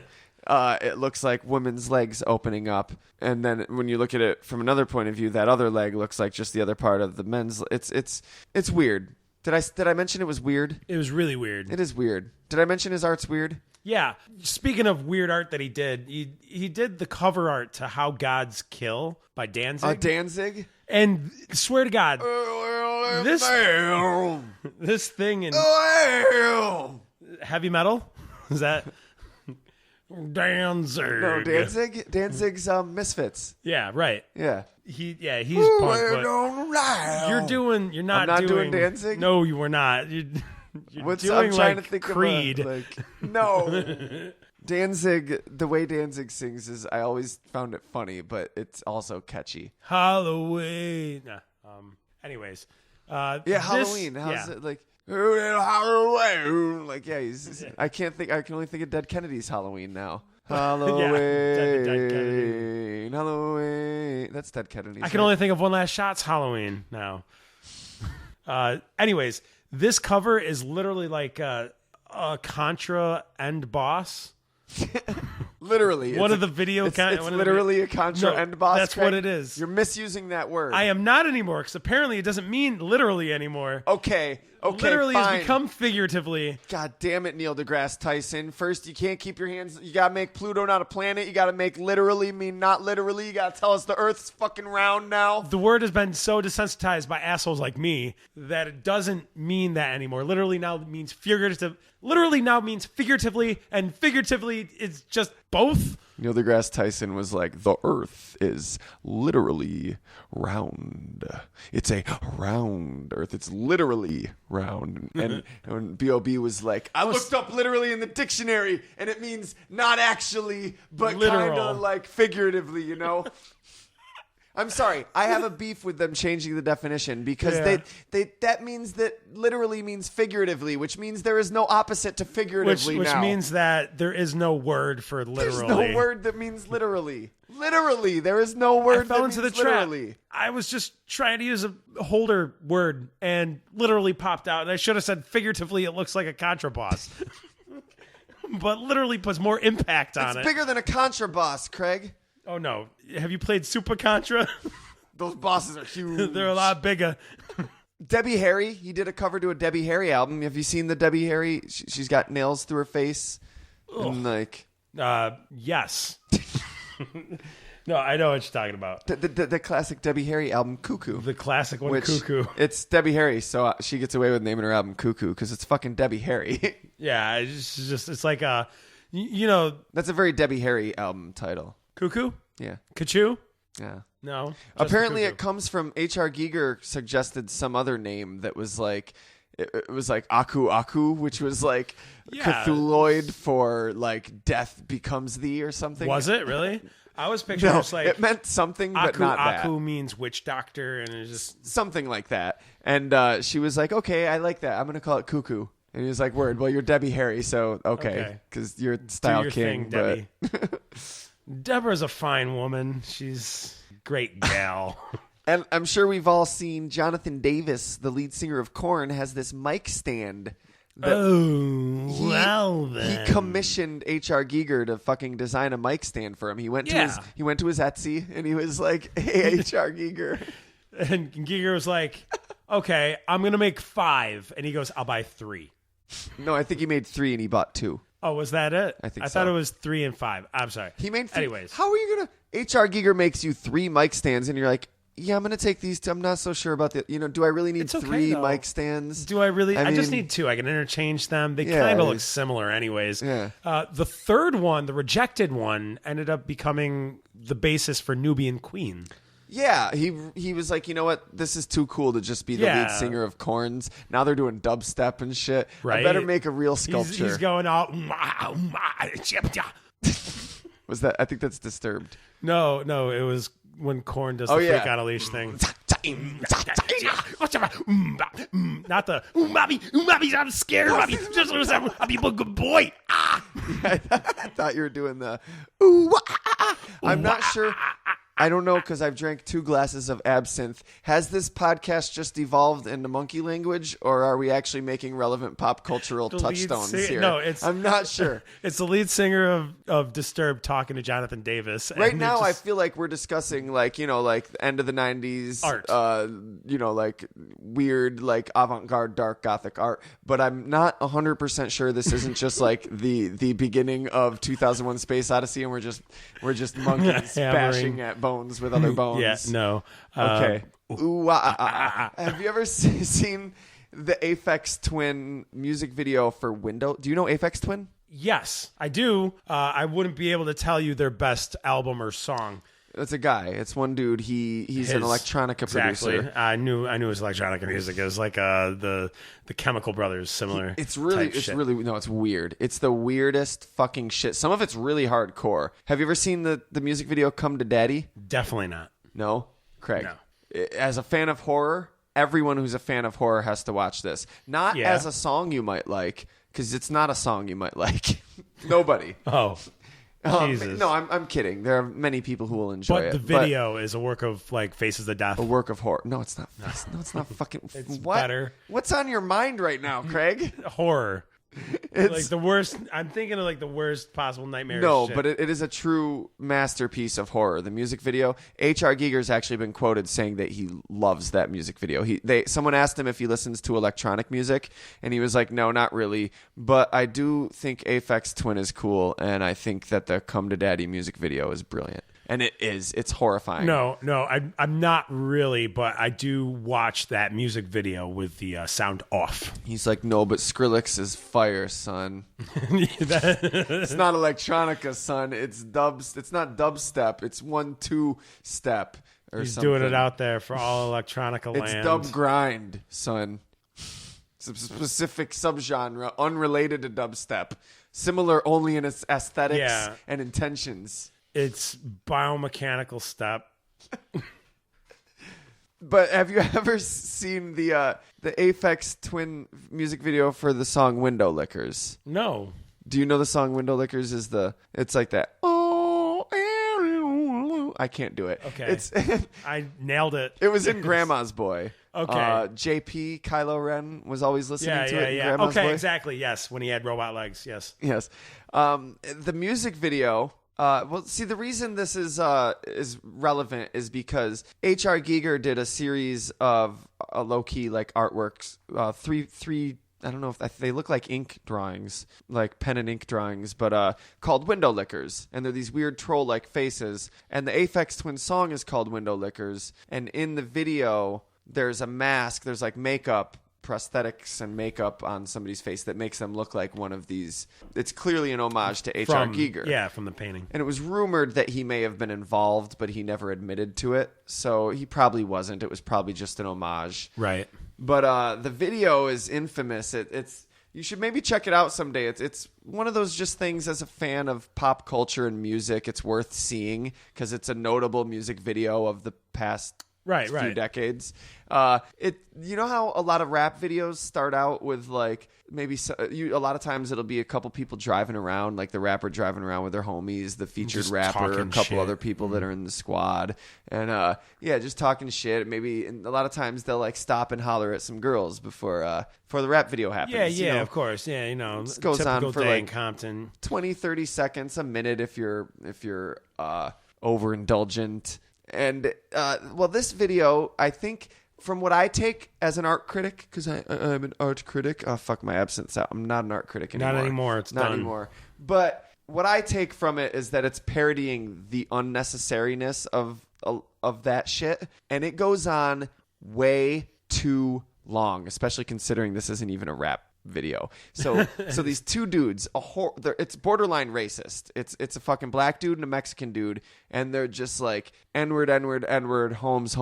it looks like women's legs opening up, and then when you look at it from another point of view, that other leg looks like just the other part of the men's. It's weird. Did I mention it was weird? It was really weird. It is weird. Did I mention his art's weird? Yeah. Speaking of weird art that he did, he did the cover art to How Gods Kill by Danzig. Danzig? And swear to God, this thing in heavy metal, is that Danzig? No, Danzig's Misfits. Yeah, right. Yeah. He's punk, but you're not doing Danzig? No, you were not. You're doing trying like to think Creed. No. Danzig, the way Danzig sings is, I always found it funny, but it's also catchy. Halloween. Anyways. Halloween. How's it like? Halloween. Like, I can only think of Dead Kennedy's Halloween now. Halloween. Dead Kennedy. Halloween. That's Dead Kennedy's. I can only think of One Last Shot's Halloween now. Anyways, this cover is literally like a Contra end boss. Literally. One of the video... It's literally a Contra end boss. That's what it is. You're misusing that word. I am not anymore, because apparently it doesn't mean literally anymore. Okay, literally fine. has become figuratively. God damn it, Neil deGrasse Tyson. First, you can't keep your hands... You gotta make Pluto not a planet. You gotta make literally mean not literally. You gotta tell us the Earth's fucking round now. The word has been so desensitized by assholes like me that it doesn't mean that anymore. Literally now means figuratively literally now means figuratively, and figuratively is just both. Neil deGrasse Tyson was like, the Earth is literally round. It's a round Earth. It's literally round. And when B.O.B. was like, I looked up literally in the dictionary, and it means not actually, but kind of like figuratively, you know? I'm sorry. I have a beef with them changing the definition because that means that literally means figuratively, which means there is no opposite to figuratively which now. means that there is no word for literally. There's no word that means literally. Literally, there is no word I fell that into means the trap. literally. I was just trying to use a holder word and literally popped out. And I should have said figuratively, it looks like a contraboss. But literally puts more impact on it. It's bigger than a contraboss, Craig. Oh, no. Have you played Super Contra? Those bosses are huge. They're a lot bigger. Debbie Harry, he did a cover to a Debbie Harry album. Have you seen the Debbie Harry? She's got nails through her face. And like, yes. No, I know what you're talking about. the classic Debbie Harry album, Cuckoo. The classic one, Cuckoo. It's Debbie Harry, so she gets away with naming her album Cuckoo because it's fucking Debbie Harry. Yeah, it's like you know. That's a very Debbie Harry album title. Cuckoo? Yeah. Kachoo? Yeah. No. Apparently it comes from H.R. Giger suggested some other name that was like, it was like Aku Aku, which was like Cthulhuoid for like death becomes thee or something. Was it really? I was picturing just like it meant something, but not that. Aku means witch doctor, and it's just something like that. And she was like, "Okay, I like that. I'm gonna call it Cuckoo." And he was like, "Word. Well, you're Debbie Harry, so okay, because you're style do your king." thing, Debbie. Deborah's a fine woman. She's a great gal. And I'm sure we've all seen Jonathan Davis, the lead singer of Korn, has this mic stand. Then. He commissioned H.R. Giger to fucking design a mic stand for him. He went to his Etsy and he was like, "Hey, H.R. Giger." And Giger was like, "Okay, I'm gonna make 5." And he goes, "I'll buy 3." No, I think he made 3 and he bought 2. Oh, was that it? I think I thought it was 3 and 5. I'm sorry. He made 3. Anyways. How are you gonna? H.R. Giger makes you 3 mic stands and you're like, "Yeah, I'm gonna take these 2. I'm not so sure about the. Do I really need It's okay, 3 though. mic stands? Do I really? I just mean- need 2. I can interchange them. They Yeah, kind of look similar anyways. Yeah. The third one, the rejected one, ended up becoming the basis for Nubian Queen. Yeah, he was like, you know what? This is too cool to just be the lead singer of Korn's. Now they're doing dubstep and shit. Right. I better make a real sculpture. He's going out. Was that? I think that's Disturbed. No, it was when Korn does the freak on a leash thing. Not the umami, I'm scared. I'll be a good boy. I thought you were doing the ooh. I'm not sure. I don't know because I've drank 2 glasses of absinthe. Has this podcast just evolved into monkey language, or are we actually making relevant pop cultural touchstones here? No, I'm not sure. It's the lead singer of Disturbed talking to Jonathan Davis. Right now, I feel like we're discussing like the end of the 90s art. Like weird, like avant-garde, dark gothic art. But I'm not 100% sure this isn't just like the beginning of 2001: Space Odyssey, and we're just monkeys bashing at bones with other bones. Yeah, no. Okay. Have you ever seen the Aphex Twin music video for Window? Do you know Aphex Twin? Yes, I do. I wouldn't be able to tell you their best album or song. It's a guy. It's one dude. He's an electronica producer. I knew his electronica music. It was like the Chemical Brothers, similar. It's weird. It's the weirdest fucking shit. Some of it's really hardcore. Have you ever seen the music video "Come to Daddy"? Definitely not. No, Craig. No. As a fan of horror, everyone who's a fan of horror has to watch this. Not as a song you might like, because it's not a song you might like. Nobody. Oh. Jesus. No, I'm kidding. There are many people who will enjoy it. But the video is a work of like Faces of Death. A work of horror. No, it's not. No, it's not fucking. It's what? better. What's on your mind right now, Craig? Horror. It's like the worst. I'm thinking of like the worst possible nightmare. No, shit. but it is a true masterpiece of horror. The music video. H.R. Giger's actually been quoted saying that he loves that music video. Someone asked him if he listens to electronic music, and he was like, "No, not really. But I do think Aphex Twin is cool, and I think that the Come to Daddy music video is brilliant." And it's horrifying. No, I'm not really, but I do watch that music video with the sound off. He's like, no, but Skrillex is fire, son. It's not electronica, son. It's not dubstep. It's 1-2 step or He's something. doing it out there for all electronica land. It's dub grind, son. It's a specific subgenre unrelated to dubstep. Similar only in its aesthetics and intentions. It's biomechanical step. But have you ever seen the Aphex Twin music video for the song Window Lickers? No. Do you know the song Window Lickers it's like that. I can't do it. Okay. I nailed it. It was in Grandma's Boy. Okay. JP, Kylo Ren was always listening to it in Grandma's Boy. Okay, exactly. Yes, when he had robot legs. Yes. Yes. The music video. The reason this is relevant is because H.R. Giger did a series of low-key like artworks, three. I don't know if they look like ink drawings, like pen and ink drawings, but called Window Lickers. And they're these weird troll-like faces. And the Aphex Twin song is called Window Lickers. And in the video, there's a mask. There's like makeup, prosthetics and makeup on somebody's face that makes them look like one of these. It's clearly an homage to H.R. Giger. Yeah, from the painting. And it was rumored that he may have been involved, but he never admitted to it. So he probably wasn't. It was probably just an homage. Right. But the video is infamous. It's you should maybe check it out someday. It's one of those just things as a fan of pop culture and music. It's worth seeing because it's a notable music video of the past few decades. You know how a lot of rap videos start out with like maybe a lot of times it'll be a couple people driving around, like the rapper driving around with their homies, the featured just rapper, a couple shit. other people that are in the squad, and just talking shit. Maybe and a lot of times they'll like stop and holler at some girls before the rap video happens. Yeah, of course. Yeah, this goes on for day like in Compton. 20-30 seconds, a minute if you're overindulgent. And this video, I think, from what I take as an art critic, because I'm an art critic. Oh, fuck, my absinthe out. I'm not an art critic anymore. Not anymore. It's not done. anymore. But what I take from it is that it's parodying the unnecessariness of that shit, and it goes on way too long, especially considering this isn't even a rap video. So these two dudes, it's borderline racist. It's a fucking black dude and a Mexican dude, and they're just like N-word, N-word, N-word, Holmes,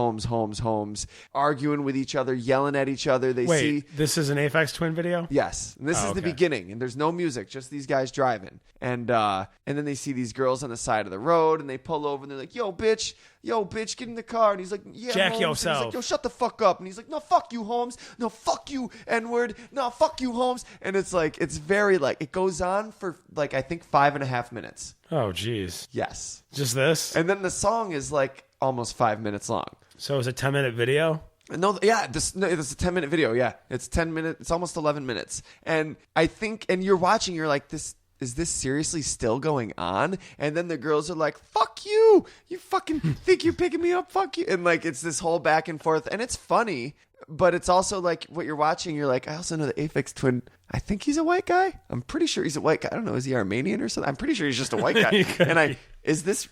arguing with each other, yelling at each other. This is an Aphex Twin video? Yes. And this is the beginning, and there's no music, just these guys driving. And then they see these girls on the side of the road, and they pull over, and they're like, yo, bitch, get in the car. And he's like, yeah, Jack Holmes. yourself. And he's like, yo, shut the fuck up. And he's like, no, fuck you, Holmes. No, fuck you, N-word. No, fuck you, Holmes. And it's like, it's very like, it goes on for like, I think 5.5 minutes. Oh, geez. Yes. Just this? And then the song is like almost 5 minutes long. So it's a 10-minute video? No, yeah, it's a 10-minute video. Yeah, it's 10 minutes. It's almost 11 minutes. And I think, and you're watching, you're like, is this seriously still going on? And then the girls are like, fuck you. You fucking think you're picking me up? Fuck you. And like, it's this whole back and forth. And it's funny, but it's also like what you're watching. You're like, I also know the Aphex Twin. I think he's a white guy. I'm pretty sure he's a white guy. I don't know. Is he Armenian or something? I'm pretty sure he's just a white guy. And is this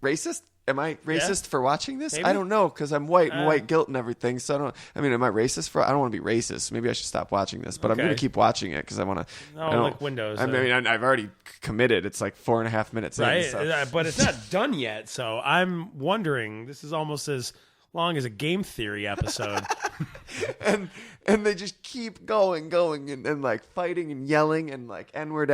racist? Am I racist for watching this? Maybe. I don't know because I'm white and white guilt and everything. So am I racist I don't want to be racist. Maybe I should stop watching this, but I'm going to keep watching it because I want to. Oh, like Windows. I've already committed. It's like 4.5 minutes right? in. So. But it's not done yet. So I'm wondering, this is almost as long as a game theory episode. and they just keep going and like fighting and yelling and like N-word,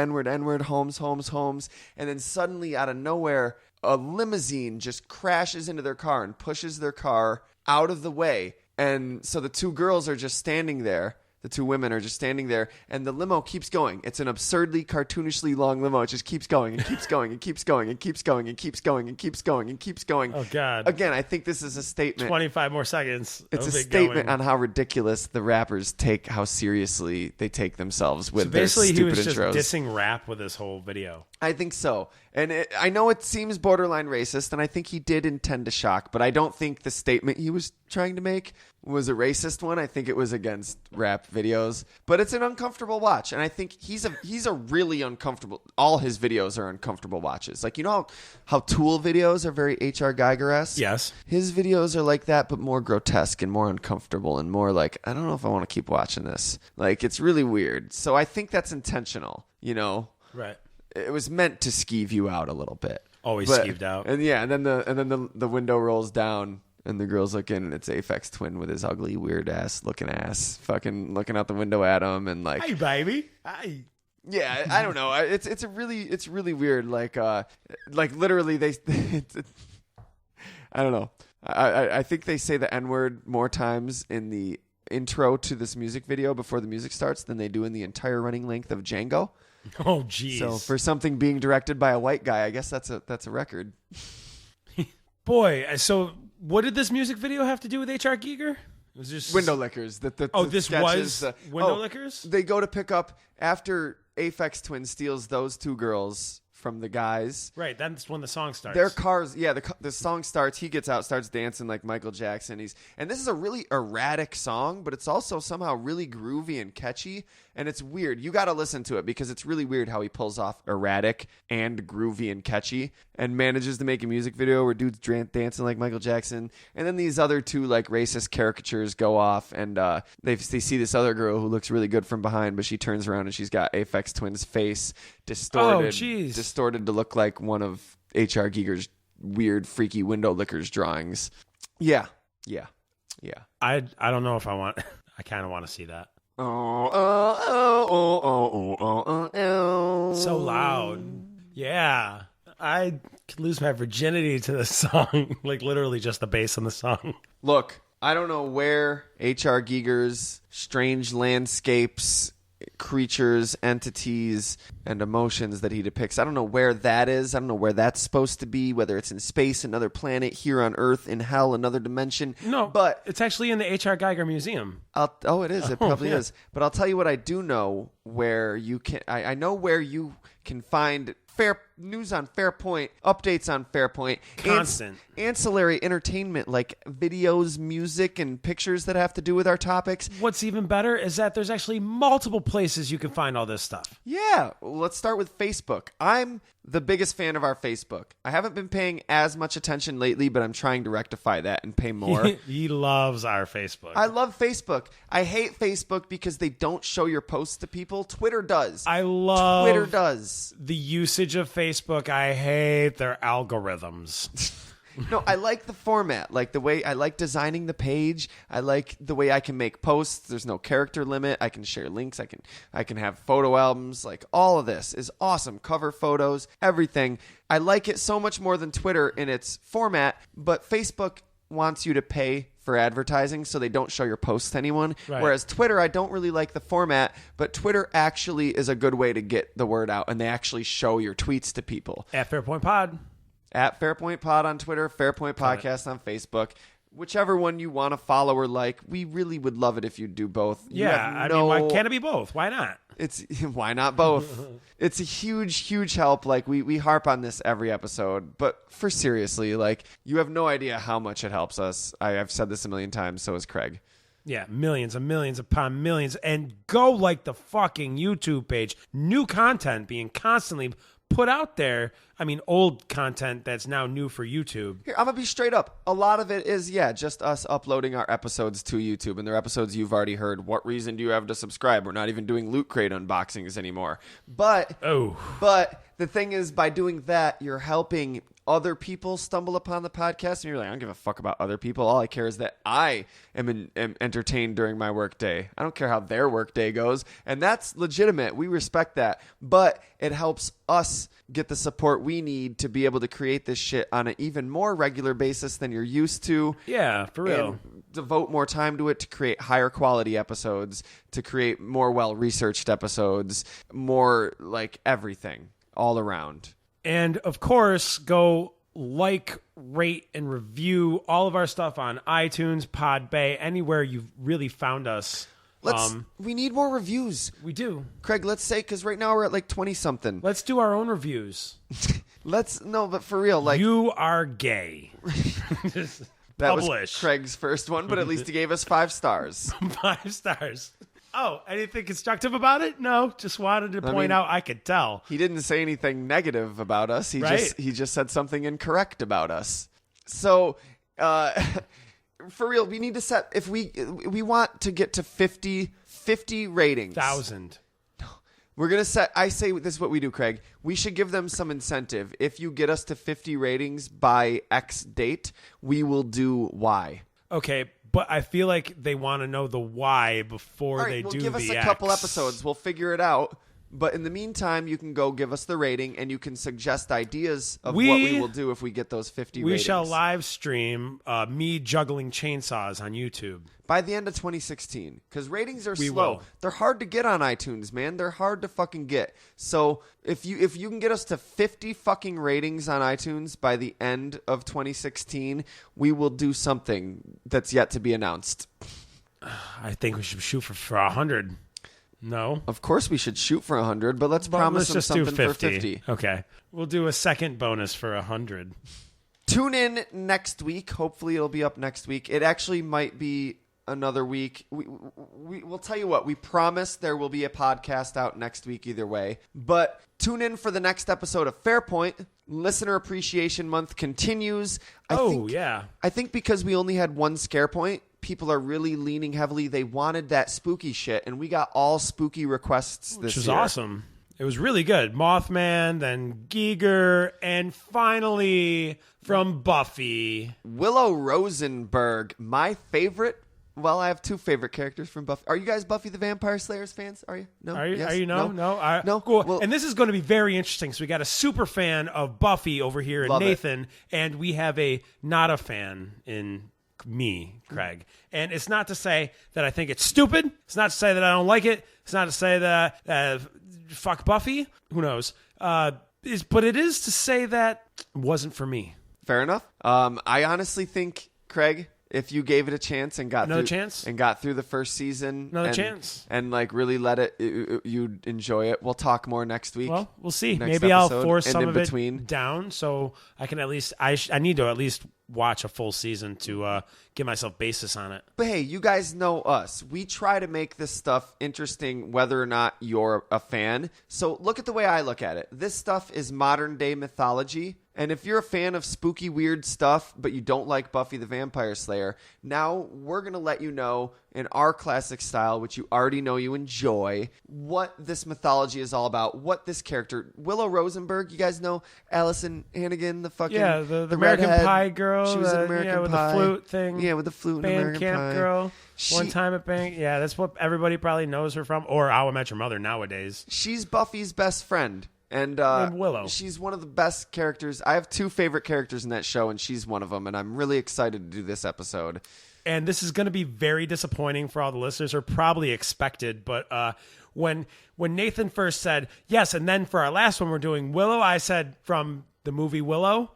Holmes. And then suddenly out of nowhere, a limousine just crashes into their car and pushes their car out of the way. And so the two girls are just standing there. The two women are just standing there, and the limo keeps going. It's an absurdly, cartoonishly long limo. It just keeps going and keeps going and keeps going and keeps going and keeps going and keeps going and keeps going. Oh, God. Again, I think this is a statement. 25 more seconds. It's a statement on how ridiculous the rappers take, how seriously they take themselves with their stupid intros. Basically, he was just dissing rap with this whole video. I think so. And I know it seems borderline racist, and I think he did intend to shock, but I don't think the statement he was trying to make was a racist one. I think it was against rap videos, but it's an uncomfortable watch. And I think he's a really uncomfortable. All his videos are uncomfortable watches. Like, you know how Tool videos are very H.R. Geiger-esque? Yes. His videos are like that, but more grotesque and more uncomfortable and more like, I don't know if I want to keep watching this. Like, it's really weird. So I think that's intentional, you know? Right. It was meant to skeeve you out a little bit. Always skeeved out. And yeah, and then the window rolls down and the girl's looking, and it's Aphex Twin with his ugly, weird looking ass fucking looking out the window at him and like, hey baby. Hey. Yeah, I don't know. It's really weird. Like literally they I don't know. I think they say the N-word more times in the intro to this music video before the music starts than they do in the entire running length of Django. Oh, jeez. So for something being directed by a white guy, I guess that's a record. Boy, so what did this music video have to do with H.R. Giger? It was just Window lickers. This sketches, was window lickers? They go to pick up after Aphex Twin steals those two girls from the guys. Right, that's when the song starts. Their cars, yeah, the song starts. He gets out, starts dancing like Michael Jackson. And this is a really erratic song, but it's also somehow really groovy and catchy. And it's weird. You got to listen to it because it's really weird how he pulls off erratic and groovy and catchy and manages to make a music video where dude's dancing like Michael Jackson. And then these other two like racist caricatures go off and they see this other girl who looks really good from behind, but she turns around and she's got Aphex Twin's face distorted to look like one of H.R. Giger's weird, freaky window lickers drawings. Yeah. I don't know if I want. I kind of want to see that. So loud. Yeah. I could lose my virginity to the song. Like literally just the bass on the song. Look, I don't know where H.R. Giger's strange landscapes, creatures, entities, and emotions that he depicts. I don't know where that is. I don't know where that's supposed to be, whether it's in space, another planet, here on Earth, in hell, another dimension. No, but it's actually in the H.R. Geiger Museum. It is. It probably is. But I'll tell you what I do know where you can. I know where you can find fair news on Fairpoint, updates on Fairpoint, constant ancillary entertainment like videos, music, and pictures that have to do with our topics. What's even better is that there's actually multiple places you can find all this stuff. Yeah, well, let's start with Facebook. I'm the biggest fan of our Facebook. I haven't been paying as much attention lately, but I'm trying to rectify that and pay more. He loves our Facebook. I love Facebook. I hate Facebook because they don't show your posts to people. Twitter does. Twitter does. The usage of Facebook. I hate their algorithms. No, I like the format, like the way I like designing the page. I like the way I can make posts. There's no character limit. I can share links. I can have photo albums. Like all of this is awesome. Cover photos, everything. I like it so much more than Twitter in its format, but Facebook wants you to pay for advertising so they don't show your posts to anyone. Right. Whereas Twitter, I don't really like the format, but Twitter actually is a good way to get the word out and they actually show your tweets to people. At Fairpoint Pod. At Fairpoint Pod on Twitter, Fairpoint Podcast on Facebook. Whichever one you want to follow or like, we really would love it if you do both. I mean, why can't it be both? Why not? Why not both? It's a huge help. Like we harp on this every episode, but for seriously, like you have no idea how much it helps us. I've said this a million times. So has Craig. Yeah, millions and millions upon millions. And go like the fucking YouTube page. New content being constantly put out there. I mean, old content that's now new for YouTube. Here, I'm going to be straight up. A lot of it is, just us uploading our episodes to YouTube. And they're episodes you've already heard. What reason do you have to subscribe? We're not even doing Loot Crate unboxings anymore. But the thing is, by doing that, you're helping other people stumble upon the podcast. And you're like, I don't give a fuck about other people. All I care is that I am entertained during my workday. I don't care how their workday goes. And that's legitimate. We respect that. But it helps us get the support we need to be able to create this shit on an even more regular basis than you're used to. Yeah, for real. And devote more time to it to create higher quality episodes, to create more well-researched episodes, more like everything all around. And of course, go like, rate, and review all of our stuff on iTunes, Podbay, anywhere you've really found us. We need more reviews. We do. Craig, let's say, because right now we're at like 20-something. Let's do our own reviews. No, but for real, like... You are gay. That was Publish. Craig's first one, but at least he gave us 5 stars. 5 stars. Oh, anything constructive about it? No, just wanted to point out I could tell. He didn't say anything negative about us. He just said something incorrect about us. So, for real, we need to set, if we want to get to 50 ratings. 1,000. We're going to set, I say this is what we do, Craig. We should give them some incentive. If you get us to 50 ratings by X date, we will do Y. Okay, but I feel like they want to know the why before they do the give us a X. couple episodes. We'll figure it out. But in the meantime, you can go give us the rating, and you can suggest ideas of what we will do if we get those 50 ratings. We shall live stream me juggling chainsaws on YouTube. By the end of 2016. Because ratings are slow. Will. They're hard to get on iTunes, man. They're hard to fucking get. So if you can get us to 50 fucking ratings on iTunes by the end of 2016, we will do something that's yet to be announced. I think we should shoot for 100. No. Of course we should shoot for 100, but let's promise them just something do 50. for 50. Okay. We'll do a second bonus for 100. Tune in next week. Hopefully it'll be up next week. It actually might be another week. We'll tell you what. We promise there will be a podcast out next week either way. But tune in for the next episode of Fairpoint. Listener Appreciation Month continues. I think because we only had one scare point, people are really leaning heavily. They wanted that spooky shit, and we got all spooky requests this year. Which was awesome. It was really good. Mothman, then Giger, and finally from Buffy, Willow Rosenberg, my favorite. Well, I have 2 favorite characters from Buffy. Are you guys Buffy the Vampire Slayers fans? Are you? No. Are you? Yes? Are you? No. No. Cool. Well, and this is going to be very interesting. So we got a super fan of Buffy over here in Nathan, and we have a not a fan in me, Craig. And it's not to say that I think it's stupid. It's not to say that I don't like it. It's not to say that fuck Buffy. Who knows? But it is to say that it wasn't for me. Fair enough. I honestly think, Craig, if you gave it a chance and got through the first season, and like really let it, you'd enjoy it. We'll talk more next week. Well, we'll see. Maybe I'll force some of it down so I can at least. I need to at least watch a full season to give myself basis on it. But hey, you guys know us. We try to make this stuff interesting whether or not you're a fan. So look at the way I look at it. This stuff is modern day mythology. And if you're a fan of spooky, weird stuff, but you don't like Buffy the Vampire Slayer, now we're going to let you know in our classic style, which you already know you enjoy, what this mythology is all about, what this character, Willow Rosenberg, you guys know Allison Hannigan, the fucking the American redhead. Pie girl. She was in American Pie. With the flute thing. Yeah, with the flute in American Pie. Bandcamp girl. One time at Bank. Yeah, that's what everybody probably knows her from. Or How I Met Your Mother nowadays. She's Buffy's best friend. And Willow. She's one of the best characters. I have 2 favorite characters in that show, and she's one of them. And I'm really excited to do this episode. And this is going to be very disappointing for all the listeners, or probably expected. But when Nathan first said, yes, and then for our last one, we're doing Willow, I said, from the movie Willow.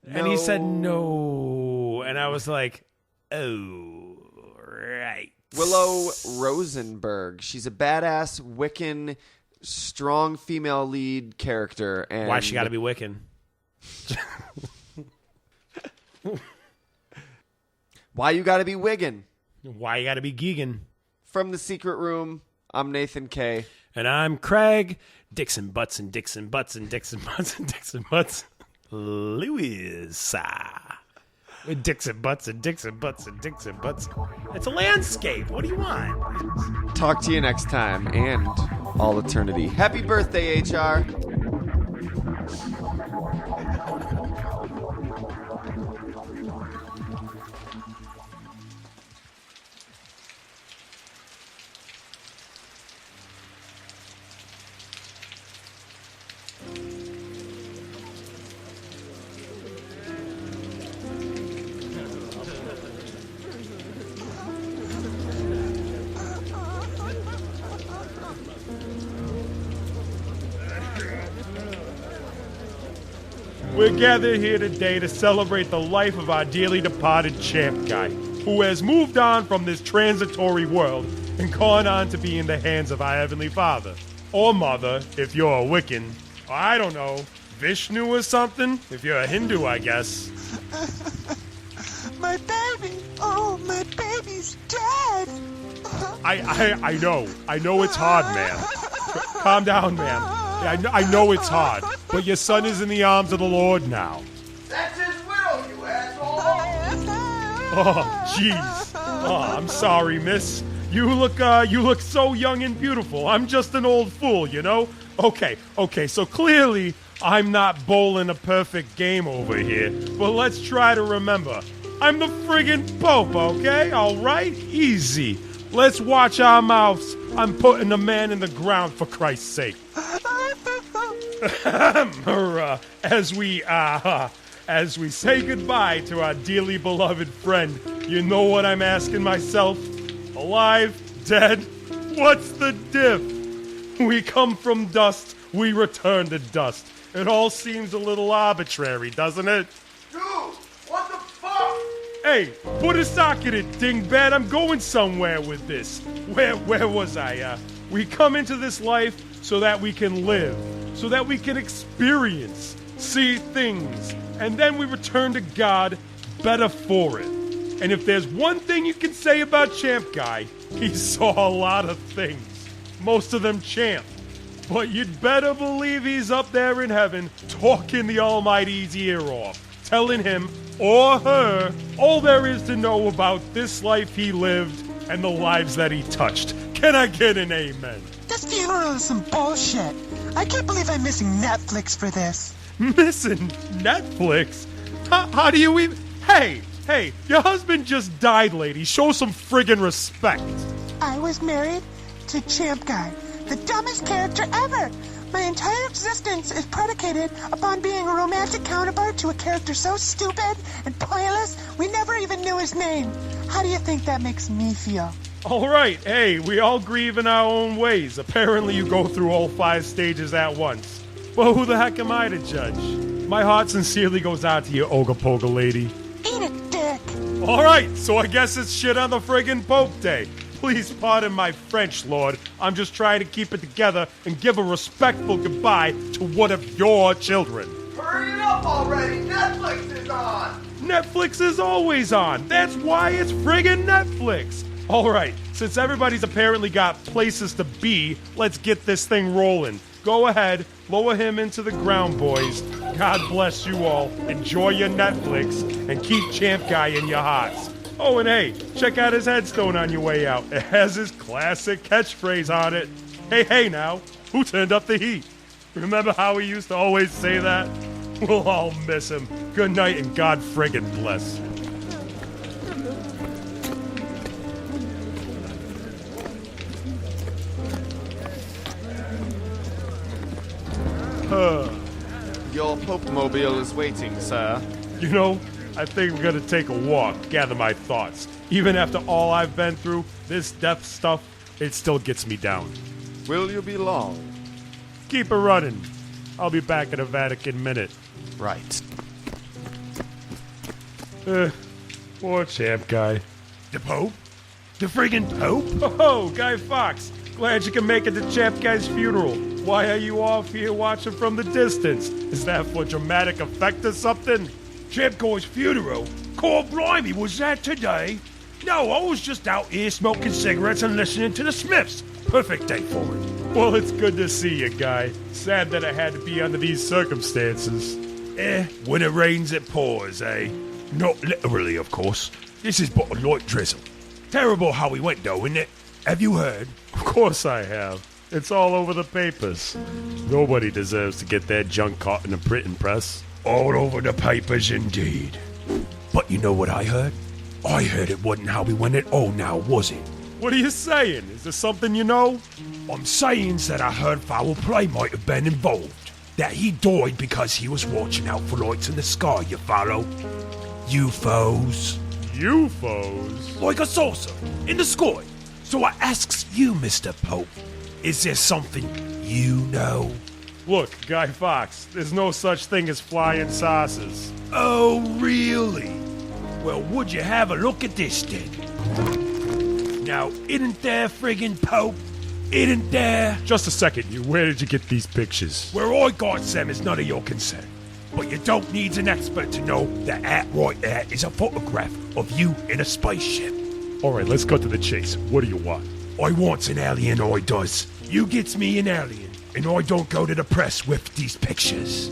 No. And he said, no. And I was like, oh, right. Willow Rosenberg. She's a badass Wiccan, strong female lead character. And why she got to be Wiccan? Why you got to be Wiggin? Why you got to be Geegan? From the Secret Room, I'm Nathan K. And I'm Craig. Dixon Butts and Dixon Butts and Dixon Butts and Dixon Butts. Lewis. With Dixon Butts and Dixon Butts and Dixon Butts. It's a landscape. What do you want? Talk to you next time and all eternity. Happy birthday, HR. We're gathered here today to celebrate the life of our dearly departed champ guy, who has moved on from this transitory world and gone on to be in the hands of our Heavenly Father. Or Mother, if you're a Wiccan. Or I don't know, Vishnu or something, if you're a Hindu, I guess. My baby! Oh, my baby's dead! I know it's hard, man. Calm down, man. Yeah, I know it's hard, but your son is in the arms of the Lord now. That's his will, you asshole! Oh, jeez. Oh, I'm sorry, miss. You look so young and beautiful. I'm just an old fool, you know? Okay, so clearly I'm not bowling a perfect game over here, but let's try to remember. I'm the friggin' Pope, okay? Alright? Easy. Let's watch our mouths. I'm putting the man in the ground for Christ's sake. As we say goodbye to our dearly beloved friend, you know what I'm asking myself? Alive? Dead? What's the diff? We come from dust, we return to dust. It all seems a little arbitrary, doesn't it? Dude, what the fuck? Hey, put a sock in it, dingbat. I'm going somewhere with this. Where was I? We come into this life so that we can live, so that we can experience, see things, and then we return to God better for it. And if there's one thing you can say about Champ Guy, he saw a lot of things. Most of them champ. But you'd better believe he's up there in heaven talking the Almighty's ear off, telling him or her all there is to know about this life he lived and the lives that he touched. Can I get an amen? This funeral is some bullshit. I can't believe I'm missing Netflix for this. Missing Netflix? How do you even... Hey, your husband just died, lady. Show some friggin' respect. I was married to Champ Guy, the dumbest character ever. My entire existence is predicated upon being a romantic counterpart to a character so stupid and pointless we never even knew his name. How do you think that makes me feel? All right, hey, we all grieve in our own ways. Apparently you go through all 5 stages at once. Well, who the heck am I to judge? My heart sincerely goes out to you, Ogopoga lady. Eat a dick. All right, so I guess it's shit on the friggin' Pope Day. Please pardon my French, Lord. I'm just trying to keep it together and give a respectful goodbye to one of your children. Hurry it up already! Netflix is on! Netflix is always on. That's why it's friggin' Netflix. All right, since everybody's apparently got places to be, let's get this thing rolling. Go ahead, lower him into the ground, boys. God bless you all. Enjoy your Netflix and keep Champ Guy in your hearts. Oh, and hey, check out his headstone on your way out. It has his classic catchphrase on it. Hey now, who turned up the heat? Remember how he used to always say that? We'll all miss him. Good night and God friggin' bless. Your Pope Mobile is waiting, sir. You know, I think we're gonna take a walk, gather my thoughts. Even after all I've been through, this death stuff, it still gets me down. Will you be long? Keep it running. I'll be back in a Vatican minute. Right. Poor Champ Guy. The Pope? The friggin' Pope? Oh, Guy Fawkes. Glad you can make it to Champ Guy's funeral. Why are you off here watching from the distance? Is that for dramatic effect or something? Champ Guy's funeral? Call blimey, was that today? No, I was just out here smoking cigarettes and listening to the Smiths. Perfect day for it. Well, it's good to see you, Guy. Sad that it had to be under these circumstances. When it rains, it pours, eh? Not literally, of course. This is but a light drizzle. Terrible how we went, though, isn't it? Have you heard? Of course I have. It's all over the papers. Nobody deserves to get their junk caught in the printing press. All over the papers, indeed. But you know what I heard? I heard it wasn't how we went at all now, was it? What are you saying? Is there something you know? I'm saying that I heard foul play might have been involved. That he died because he was watching out for lights in the sky, you follow? UFOs. UFOs? Like a saucer in the sky. So I asks you, Mr. Pope, is there something you know? Look, Guy Fawkes, there's no such thing as flying saucers. Oh, really? Well, would you have a look at this then? Now, isn't there, friggin' Pope? Isn't there? Just a second, where did you get these pictures? Where I got them is none of your concern. But you don't need an expert to know that right there is a photograph of you in a spaceship. Alright, let's cut to the chase. What do you want? I want an alien, I does. You gets me an alien, and I don't go to the press with these pictures.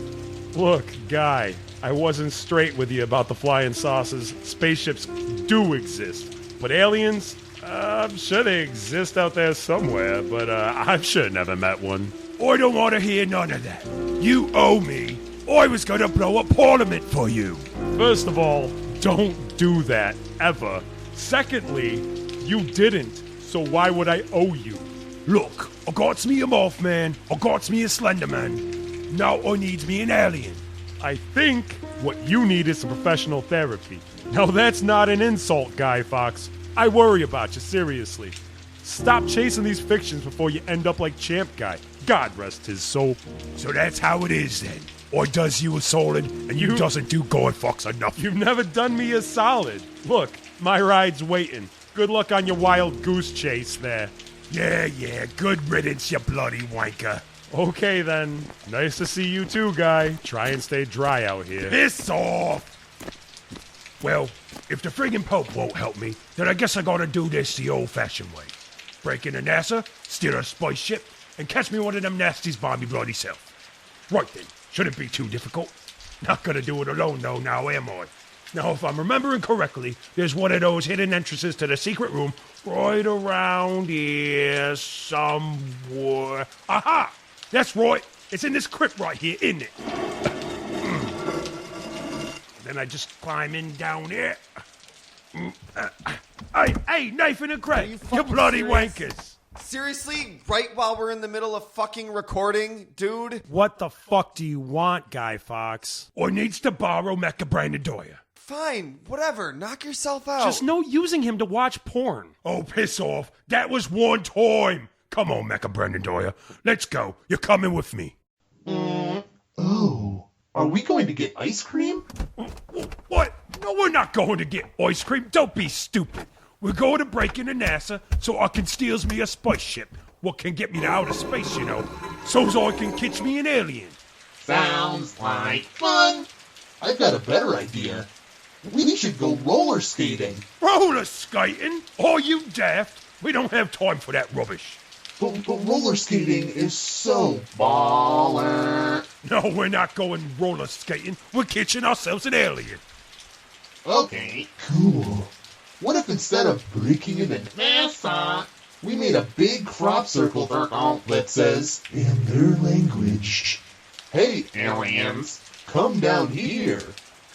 Look, guy, I wasn't straight with you about the flying saucers. Spaceships do exist. But aliens, I'm sure they exist out there somewhere, but I'm sure never met one. I don't want to hear none of that. You owe me. I was going to blow up Parliament for you. First of all, don't do that, ever. Secondly, you didn't, so why would I owe you? Look, I got me a Mothman, I got me a Slenderman. Now I need me an alien. I think what you need is some professional therapy. Now that's not an insult, Guy Fawkes. I worry about you, seriously. Stop chasing these fictions before you end up like Champ Guy. God rest his soul. So that's how it is then. I does you a solid, and you doesn't do Guy Fawkes enough. You've never done me a solid. Look, my ride's waiting. Good luck on your wild goose chase there. Yeah, good riddance, you bloody wanker. Okay then. Nice to see you too, Guy. Try and stay dry out here. Piss off! Well, if the friggin' Pope won't help me, then I guess I gotta do this the old-fashioned way. Break into NASA, steal a spaceship, and catch me one of them nasties by me bloody self. Right then, shouldn't be too difficult. Not gonna do it alone though, now am I? Now, if I'm remembering correctly, there's one of those hidden entrances to the secret room right around here somewhere. Aha! That's right. It's in this crypt right here, isn't it? Then I just climb in down here. Hey, Nathan and Craig, you bloody serious? wankers. Seriously? Right while we're in the middle of fucking recording, dude? What the fuck do you want, Guy Fawkes? I needs to borrow Mecha Brandon Doyer. Fine, whatever. Knock yourself out. Just no using him to watch porn. Oh, piss off. That was one time. Come on, Mecha Brandon Doyer. Let's go. You're coming with me. Oh, are we going to get ice cream? What? No, we're not going to get ice cream. Don't be stupid. We're going to break into NASA so I can steal me a spaceship. What can get me to outer space, you know, so's I can catch me an alien. Sounds like fun. I've got a better idea. We should go roller skating. Roller skating? Are you daft? We don't have time for that rubbish. But roller skating is so baller. No, we're not going roller skating. We're catching ourselves an alien. Okay, cool. What if instead of breaking into NASA, we made a big crop circle that says, in their language, "Hey, aliens, come down here.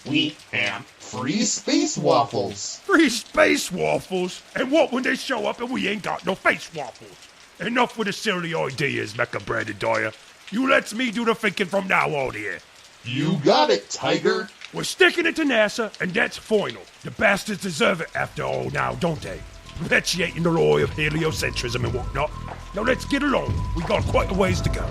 We have free space waffles." Free space waffles? And what when they show up and we ain't got no face waffles? Enough with the silly ideas, Mecha Brandon Dyer. You lets me do the thinking from now on here. You got it, Tiger. We're sticking it to NASA, and that's final. The bastards deserve it after all now, don't they? Perpetuating the law of heliocentrism and whatnot. Now let's get along. We got quite a ways to go.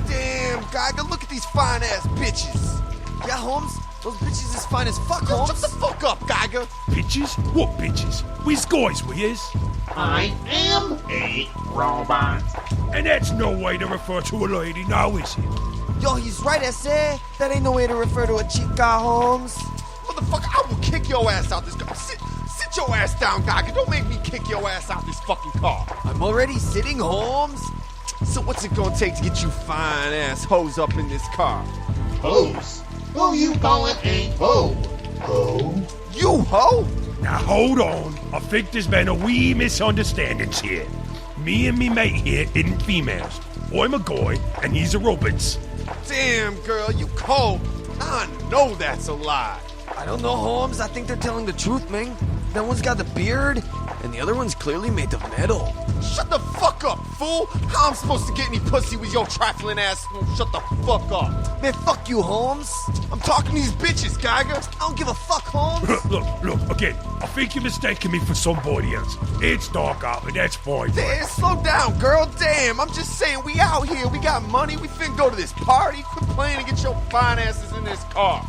Damn, Geiger, look at these fine-ass bitches. Yeah, Holmes? Those bitches is fine as fuck, Holmes. Shut the fuck up, Geiger. Bitches? What bitches? We's guys, we is. I am a robot. And that's no way to refer to a lady now, is it? Yo, he's right, S.A. That ain't no way to refer to a chica, Holmes. Motherfucker, I will kick your ass out this car. Sit your ass down, Geiger. Don't make me kick your ass out this fucking car. I'm already sitting, Holmes. So what's it gonna take to get you fine-ass hoes up in this car? Hose? Who you calling a hoe? Ho? You hoe? Now hold on. I think there's been a wee misunderstandings here. Me and me mate here isn't females. I'm a guy, and he's a robot. Damn, girl, you cold. I know that's a lie. I don't know, Holmes. I think they're telling the truth, man. That one's got the beard, and the other one's clearly made of metal. Shut the fuck up, fool! How I'm supposed to get any pussy with your trifling ass? Shut the fuck up. Man, fuck you, Holmes. I'm talking to these bitches, Geiger. I don't give a fuck, Holmes. Look, again, I think you're mistaking me for somebody else. It's dark out, but that's fine. Damn, slow down, girl. Damn, I'm just saying, we out here. We got money. We finna go to this party. Quit playing and get your fine asses in this car.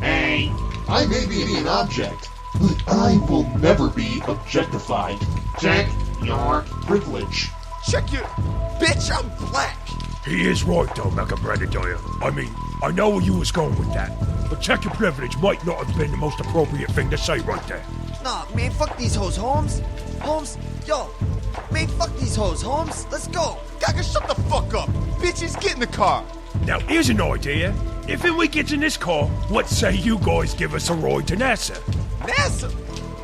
Hey, I may be an object, but I will never be objectified. Check your privilege. Check your... Bitch, I'm black. He is right though, Maggots. I mean, I know where you was going with that, but check your privilege might not have been the most appropriate thing to say right there. Nah, man, fuck these hoes, Holmes. Holmes, yo, man, fuck these hoes, Holmes. Let's go. Gaga, shut the fuck up. Bitches, get in the car. Now, here's an idea. If we get in this car, what say you guys give us a ride to NASA? NASA?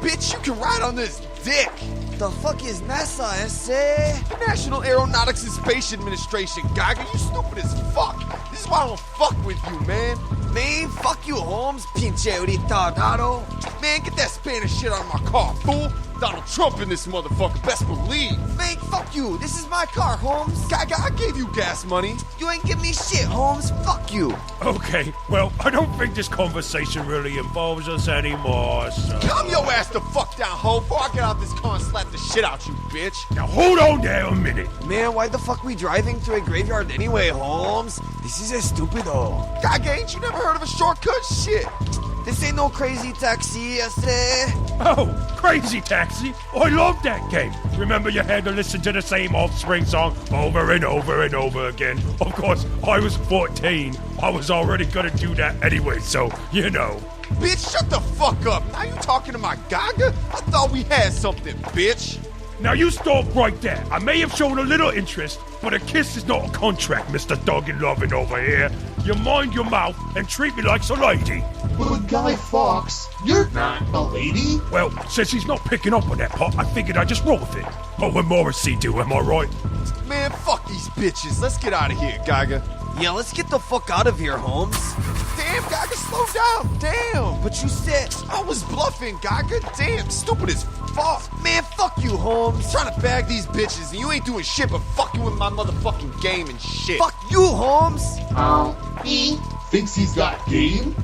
Bitch, you can ride on this dick. The fuck is NASA, I say? The National Aeronautics and Space Administration, Gaga. You stupid as fuck. This is why I don't fuck with you, man. Man, fuck you, Holmes, pinche retardado. Man, get that Spanish shit out of my car, fool. Donald Trump in this motherfucker, best believe. Man, fuck you. This is my car, Holmes. Gaga, I gave you gas money. You ain't give me shit, Holmes. Fuck you. Okay, well, I don't think this conversation really involves us anymore, so... Calm your ass the fuck down, ho, before I get out this car and slap the shit out you, bitch. Now hold on there a minute. Man, why the fuck we driving through a graveyard anyway, Holmes? This is a stupido. Gaga, ain't you never heard of a shortcut? Shit. This ain't no crazy taxi, I say. Oh, Crazy Taxi. I love that game. Remember you had to listen to the same Offspring song over and over and over again. Of course, I was 14. I was already gonna do that anyway, so, you know. Bitch, shut the fuck up. Now you talking to my Gaga? I thought we had something, bitch. Now you stop right there. I may have shown a little interest, but a kiss is not a contract, Mr. Doggin' Lovin' over here. You mind your mouth and treat me like a lady. But Guy Fawkes, you're not a lady. Well, since he's not picking up on that part, I figured I'd just roll with it. But when Morrissey do, am I right? Man, fuck these bitches. Let's get out of here, Gaga. Yeah, let's get the fuck out of here, Holmes. Damn, Gaga, slow down. Damn. But you said... I was bluffing, Gaga. Damn, stupid as fuck. Man, fuck you, Holmes. Trying to bag these bitches, and you ain't doing shit but fucking with my motherfucking game and shit. Fuck you, Holmes. He thinks he's got game?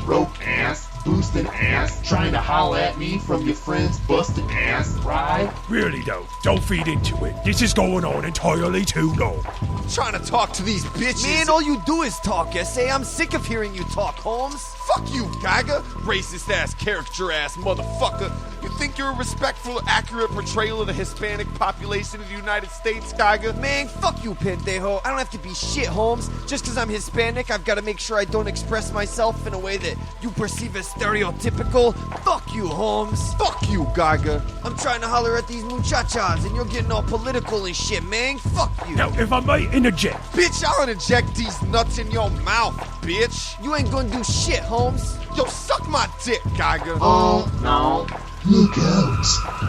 Broke ass, boosting ass, trying to holler at me from your friend's busted ass, right? Really though, don't feed into it. This is going on entirely too long. I'm trying to talk to these bitches. Man, all you do is talk, S.A. I'm sick of hearing you talk, Holmes. Fuck you, Gaga. Racist ass, caricature ass motherfucker. You think you're a respectful, accurate portrayal of the Hispanic population of the United States, Gaga? Man, fuck you, pendejo. I don't have to be shit, Holmes. Just because I'm Hispanic, I've got to make sure I don't express myself in a way that you perceive as stereotypical. Fuck you, Holmes. Fuck you, Gaga. I'm trying to holler at these muchachas, and you're getting all political and shit, man. Fuck you. Now, if I may interject. Bitch, I'll inject these nuts in your mouth, bitch. You ain't gonna do shit, Holmes. Yo, suck my dick, Gaga. Oh, no. Look out.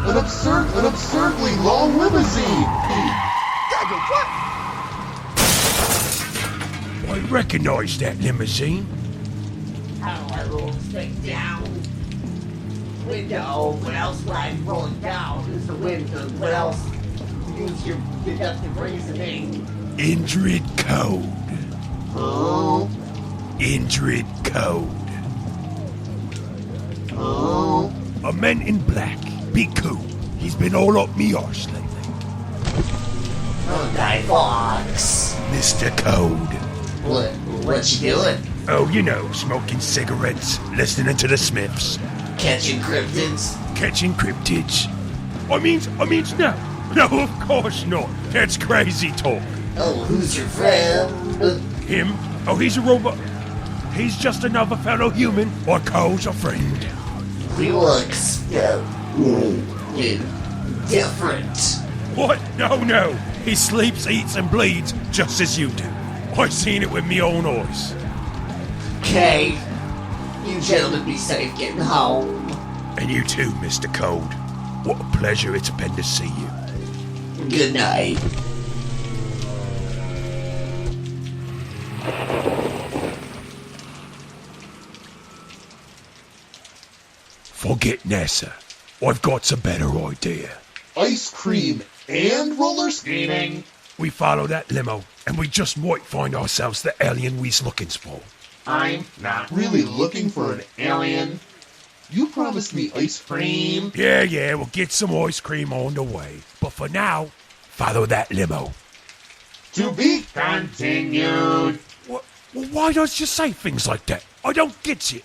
An absurdly long limousine. Gaga, what? I recognize that limousine. How I roll straight down. Window, what else would I be rolling down? Use the window, what else? Use your deductive reasoning. Indrid Code. Oh, Indrid Code. oh. A man in black. Be cool. He's been all up me arse lately. Oh, Guy Fawkes. Mr. Code. What you doing? Oh, you know, smoking cigarettes, listening to the Smiths, Catching cryptids? catching cryptids. I mean, no. No, of course not. That's crazy talk. Oh, who's your friend? Him? Oh, he's a robot. He's just another fellow human, or Cole's a friend. He looks, different. What? No. He sleeps, eats, and bleeds just as you do. I've seen it with me own eyes. Okay. You gentlemen be safe getting home. And you too, Mr. Code. What a pleasure it's been to see you. Good night. Forget NASA. I've got a better idea. Ice cream and roller skating. We follow that limo, and we just might find ourselves the alien we's looking for. I'm not really looking for an alien. You promised me ice cream. Yeah, we'll get some ice cream on the way. But for now, follow that limo. To be continued. What? Well, why don't you say things like that? I don't get you.